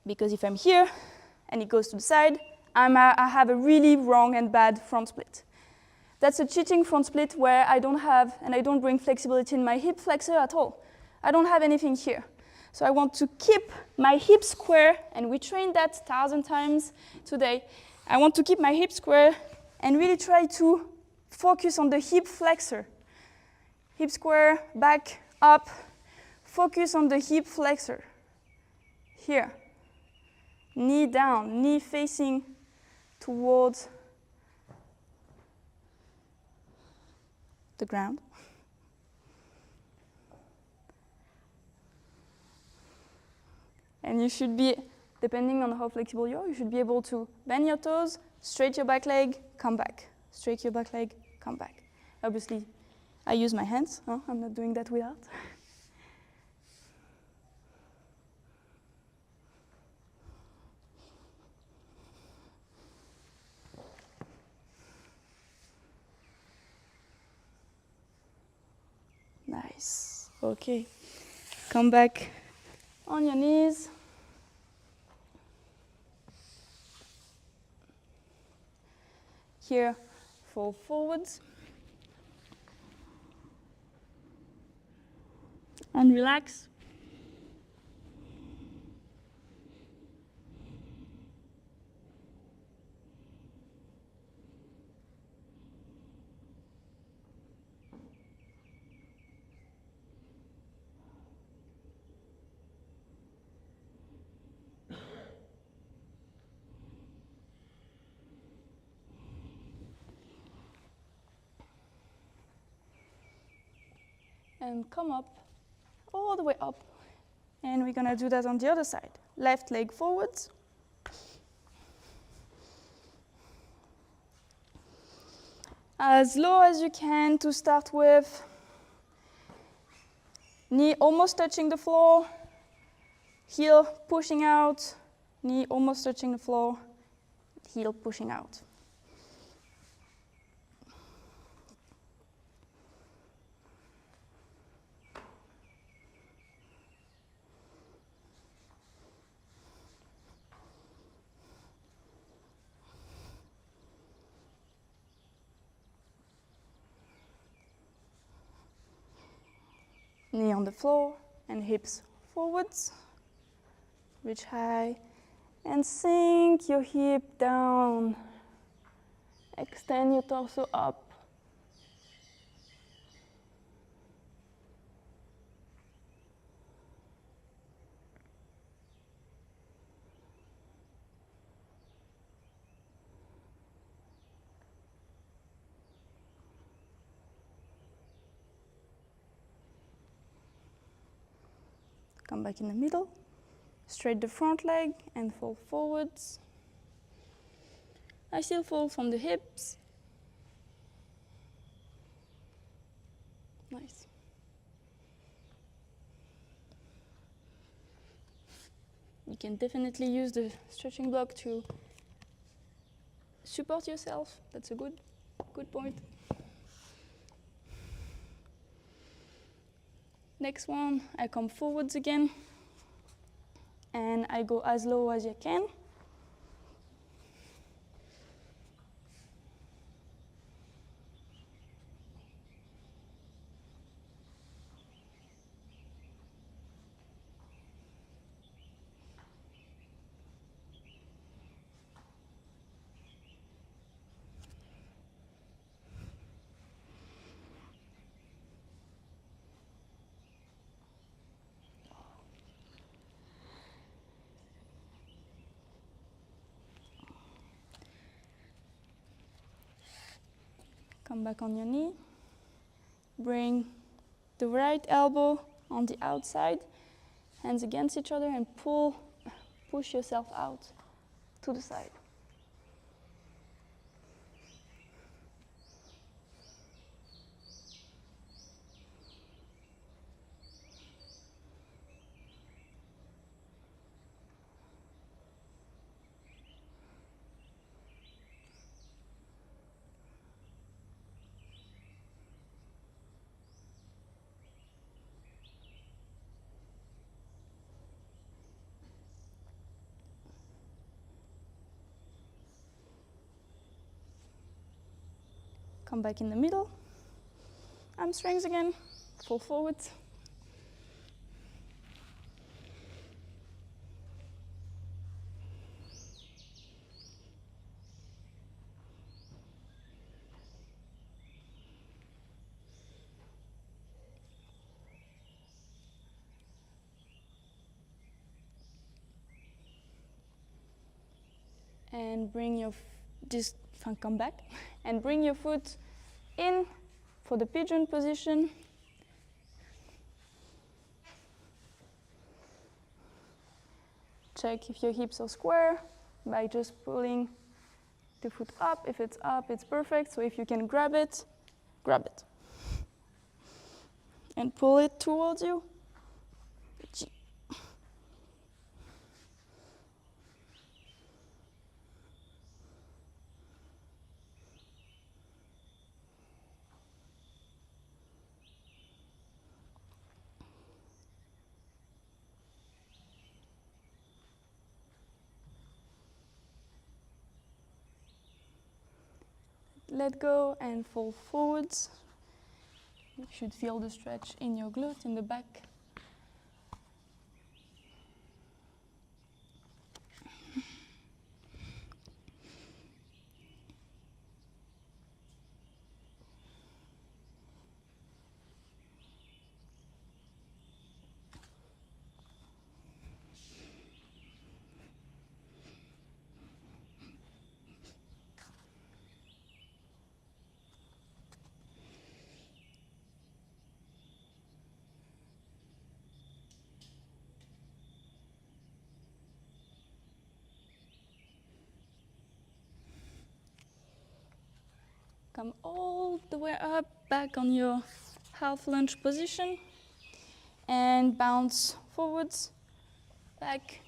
Speaker 8: Because if I'm here, and it goes to the side, I have a really wrong and bad front split. That's a cheating front split where I don't bring flexibility in my hip flexor at all. I don't have anything here. So I want to keep my hip square, and we trained that 1,000 times today. I want to keep my hip square and really try to focus on the hip flexor. Hip square, back, up, focus on the hip flexor. Here. Knee down, knee facing towards the ground. And you should be, depending on how flexible you are, you should be able to bend your toes, straight your back leg, come back. Straight your back leg, come back. Obviously, I use my hands. Huh? I'm not doing that without. Nice. Okay. Come back on your knees. Here, fall forwards. And relax. And come up, all the way up And we're gonna do that on the other side. Left leg forwards. As low as you can to start with. Knee almost touching the floor. Heel pushing out. Knee almost touching the floor. Heel pushing out. Knee on the floor and hips forwards. Reach high and sink your hip down. Extend your torso up. Come back in the middle. Straight the front leg and fall forwards. I still fall from the hips. Nice. You can definitely use the stretching block to support yourself. That's a good point. Next one, I come forwards again. And I go as low as you can. Come back on your knee. Bring the right elbow on the outside, hands against each other, and push yourself out to the side. Come back in the middle. Hamstrings again. Fall forward. And bring your come back and bring your foot in for the pigeon position. Check if your hips are square by just pulling the foot up. If it's up, it's perfect. So if you can grab it, grab it. And pull it towards you. Let go and fall forwards. You should feel the stretch in your glute in the back. Come all the way up, back on your half lunge position, and bounce forwards, back,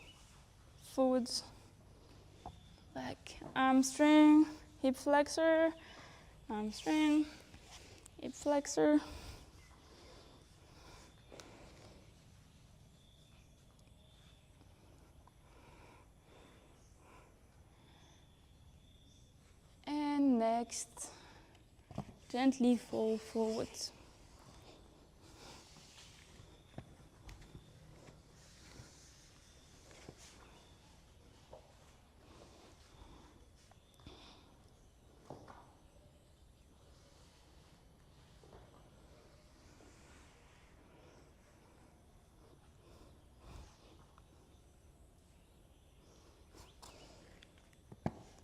Speaker 8: forwards, back. Hamstring, hip flexor, hamstring, hip flexor. And next, gently fall forward.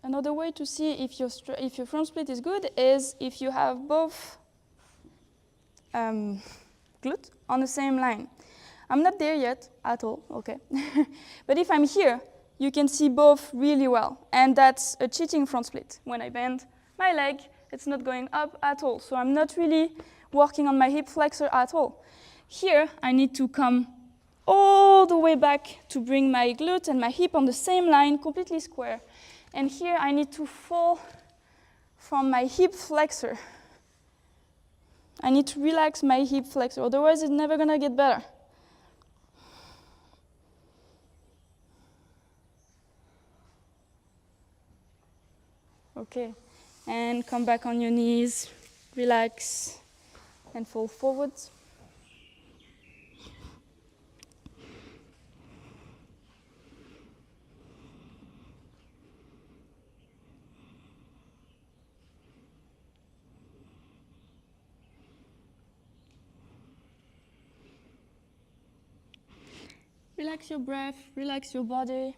Speaker 8: Another way to see if your front split is good is if you have both glute on the same line. I'm not there yet at all, okay. But if I'm here, you can see both really well. And that's a cheating front split. When I bend my leg, it's not going up at all. So I'm not really working on my hip flexor at all. Here, I need to come all the way back to bring my glute and my hip on the same line, completely square. And here I need to fall from my hip flexor. I need to relax my hip flexor, otherwise it's never gonna get better. Okay, and come back on your knees, relax, and fall forwards. Relax your breath, relax your body.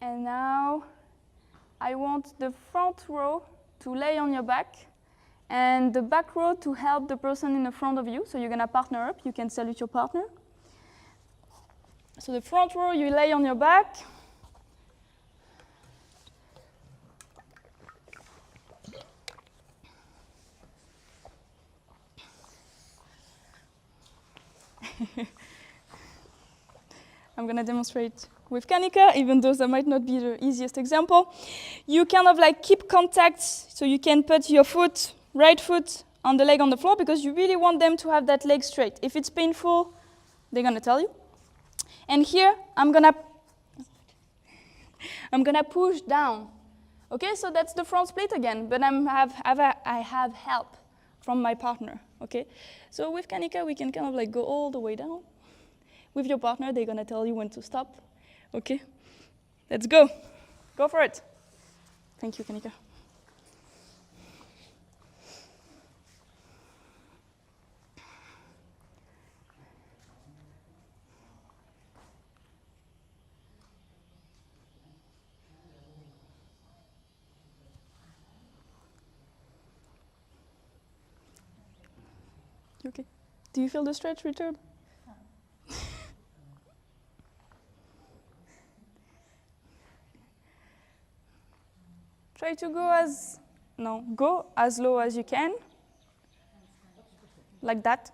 Speaker 8: And now I want the front row to lay on your back and the back row to help the person in the front of you. So you're gonna partner up, you can salute your partner. So the front row, you lay on your back. I'm gonna demonstrate with Kanika, even though that might not be the easiest example. You kind of like keep contact, so you can put your foot, right foot, on the leg on the floor, because you really want them to have that leg straight. If it's painful, they're gonna tell you. And here, I'm gonna push down. Okay, so that's the front split again, but I have help from my partner, okay? So with Kanika, we can kind of like go all the way down. With your partner, they're gonna tell you when to stop, okay? Let's go. Go for it. Thank you, Kanika. You okay? Do you feel the stretch, Richard? Try to go as low as you can, like that.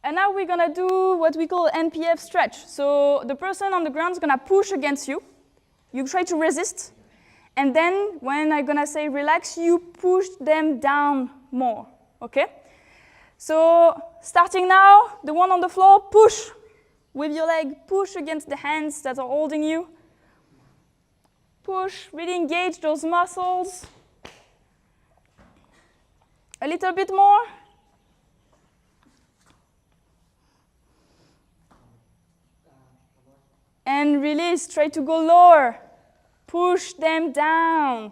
Speaker 8: And now we're gonna do what we call NPF stretch. So the person on the ground is gonna push against you. You try to resist. And then when I'm gonna say relax, you push them down more, okay? So starting now, the one on the floor, push with your leg, push against the hands that are holding you. Push, really engage those muscles. A little bit more. And release, try to go lower. Push them down.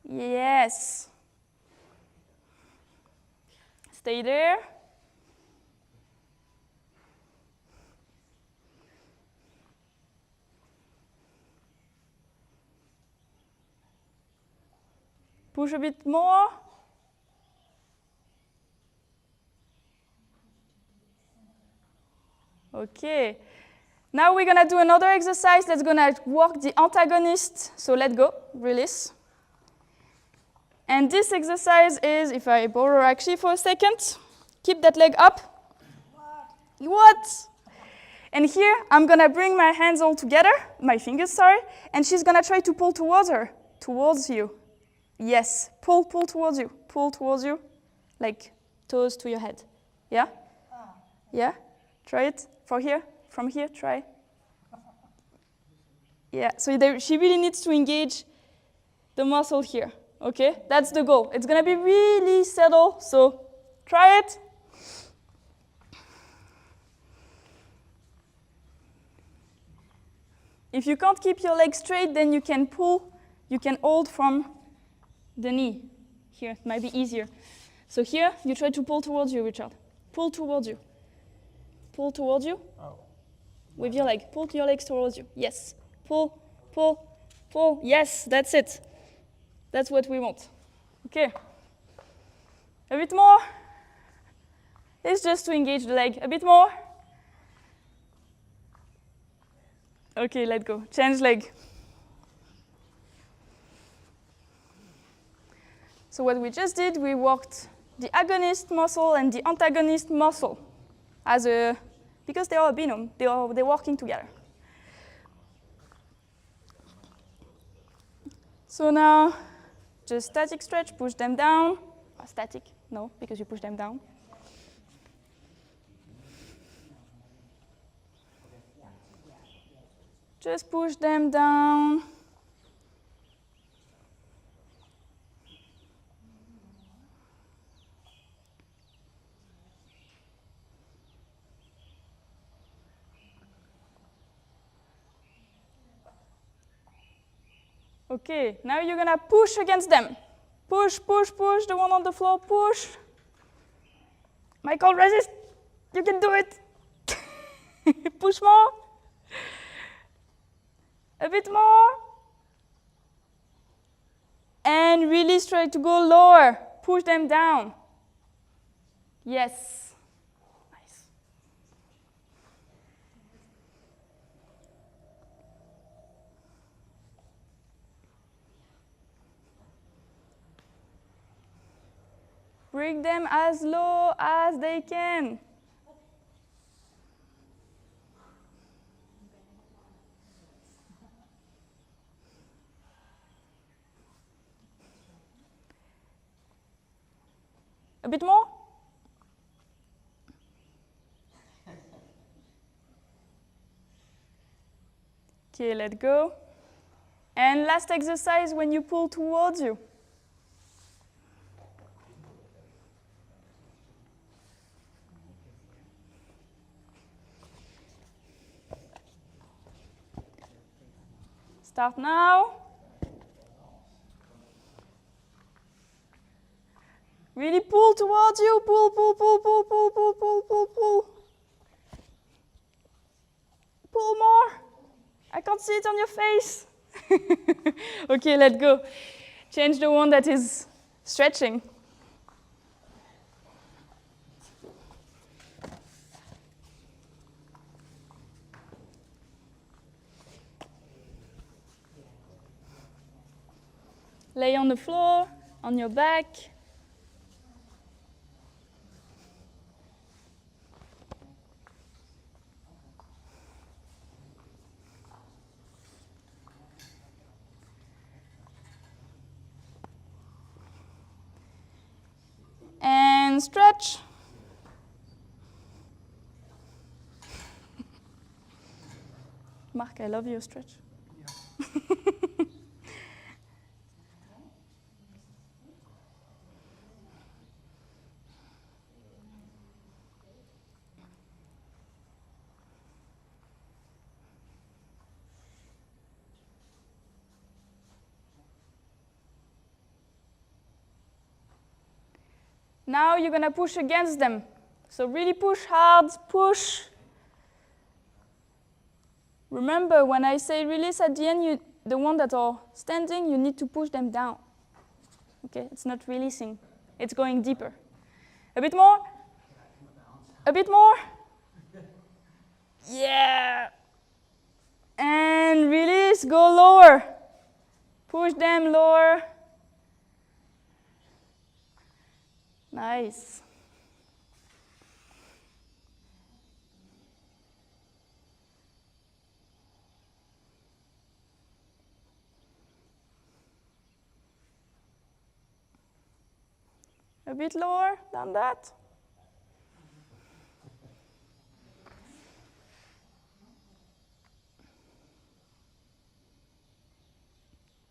Speaker 8: Yes. Stay there. Push a bit more. Okay. Now we're gonna do another exercise that's gonna work the antagonist. So let go, release. And this exercise is, if I borrow actually for a second, keep that leg up. What? And here, I'm gonna bring my hands all together, my fingers, sorry, and she's gonna try to pull towards her, towards you. Yes, pull towards you, like toes to your head. Yeah? Yeah? Try it, from here, try. Yeah, so she really needs to engage the muscle here, okay? That's the goal. It's gonna be really subtle, so try it. If you can't keep your leg straight, then you can pull, you can hold from the knee. Here, it might be easier. So here, you try to pull towards you, Richard. Pull towards you. Pull towards you.
Speaker 4: Oh.
Speaker 8: With your leg. Pull your legs towards you. Yes. Pull, pull, pull. Yes, that's it. That's what we want. Okay. A bit more. It's just to engage the leg. A bit more. Okay, let go. Change leg. So what we just did, we worked the agonist muscle and the antagonist muscle because they are a binom, they're working together. So now, just static stretch, push them down. Static, no, because you push them down. Just push them down. Okay, now you're gonna push against them. Push, push, push, the one on the floor, push. Michael, resist. You can do it. Push more. A bit more. And really try to go lower. Push them down. Yes. Nice. Bring them as low as they can. A bit more? Okay, let go. And last exercise when you pull towards you. Start now. Really pull towards you. Pull, pull, pull, pull, pull, pull, pull, pull, pull. Pull more. I can't see it on your face. Okay, let go. Change the one that is stretching. Lay on the floor, on your back. And stretch. Mark, I love your stretch. Now you're gonna push against them. So really push hard, push. Remember, when I say release at the end, the ones that are standing, you need to push them down. Okay, it's not releasing, it's going deeper. A bit more. A bit more. Yeah. And release, go lower. Push them lower. Nice. A bit lower than that.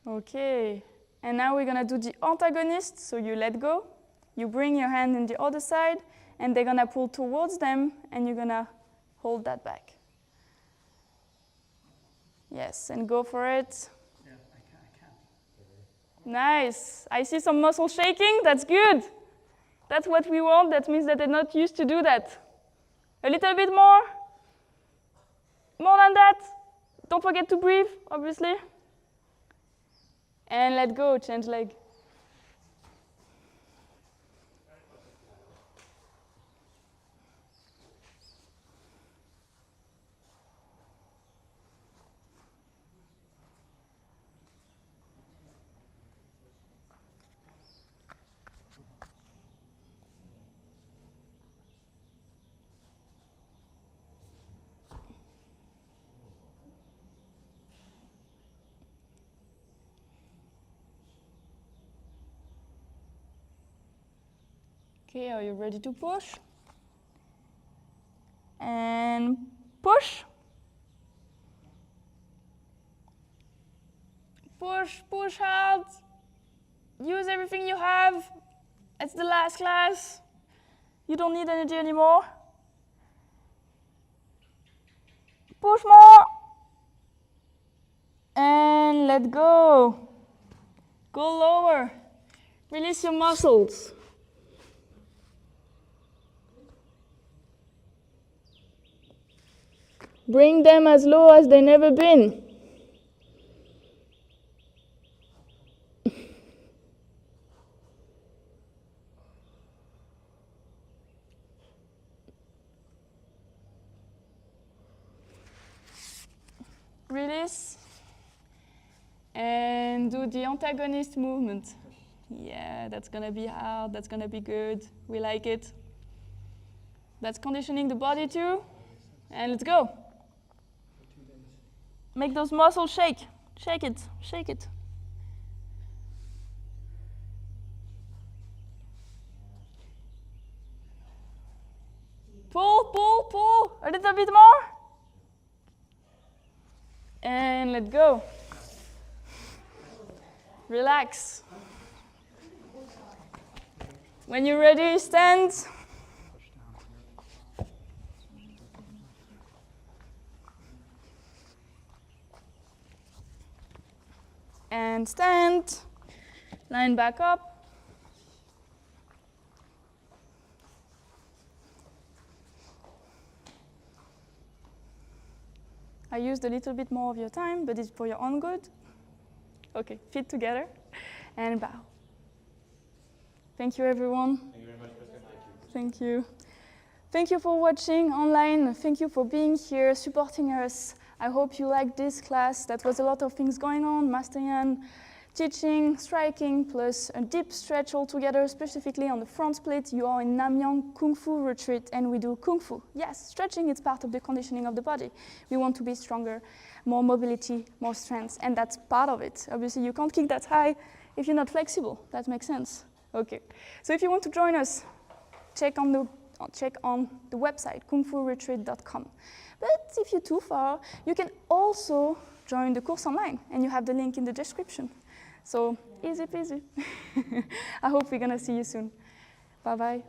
Speaker 8: Okay, and now we're gonna do the antagonist, so you let go, you bring your hand in the other side, and they're gonna pull towards them, and you're gonna hold that back. Yes, and go for it.
Speaker 4: Yeah, I can't.
Speaker 8: Nice, I see some muscle shaking, that's good. That's what we want, that means that they're not used to do that. A little bit more. More than that. Don't forget to breathe, obviously. And let go, change leg. Okay, are you ready to push? And push. Push, push hard. Use everything you have. It's the last class. You don't need energy anymore. Push more. And let go. Go lower. Release your muscles. Bring them as low as they've never been. Release. And do the antagonist movement. Yeah, that's gonna be hard, that's gonna be good. We like it. That's conditioning the body too. And let's go. Make those muscles shake. Shake it, shake it. Pull, pull, pull. A little bit more. And let go. Relax. When you're ready, stand. And stand. Line back up. I used a little bit more of your time, but it's for your own good. Okay, feet together and bow. Thank you, everyone.
Speaker 7: Thank you very much, Kristen.
Speaker 8: Thank you. Thank you for watching online. Thank you for being here, supporting us. I hope you liked this class. That was a lot of things going on. Master Yan, teaching, striking, plus a deep stretch all together, specifically on the front split. You are in Namyang Kung Fu retreat, and we do Kung Fu. Yes, stretching is part of the conditioning of the body. We want to be stronger, more mobility, more strength, and that's part of it. Obviously, you can't kick that high if you're not flexible. That makes sense. Okay, so if you want to join us, check on the website, kungfuretreat.com. But if you're too far, you can also join the course online, and you have the link in the description. So easy peasy. I hope we're gonna see you soon. Bye-bye.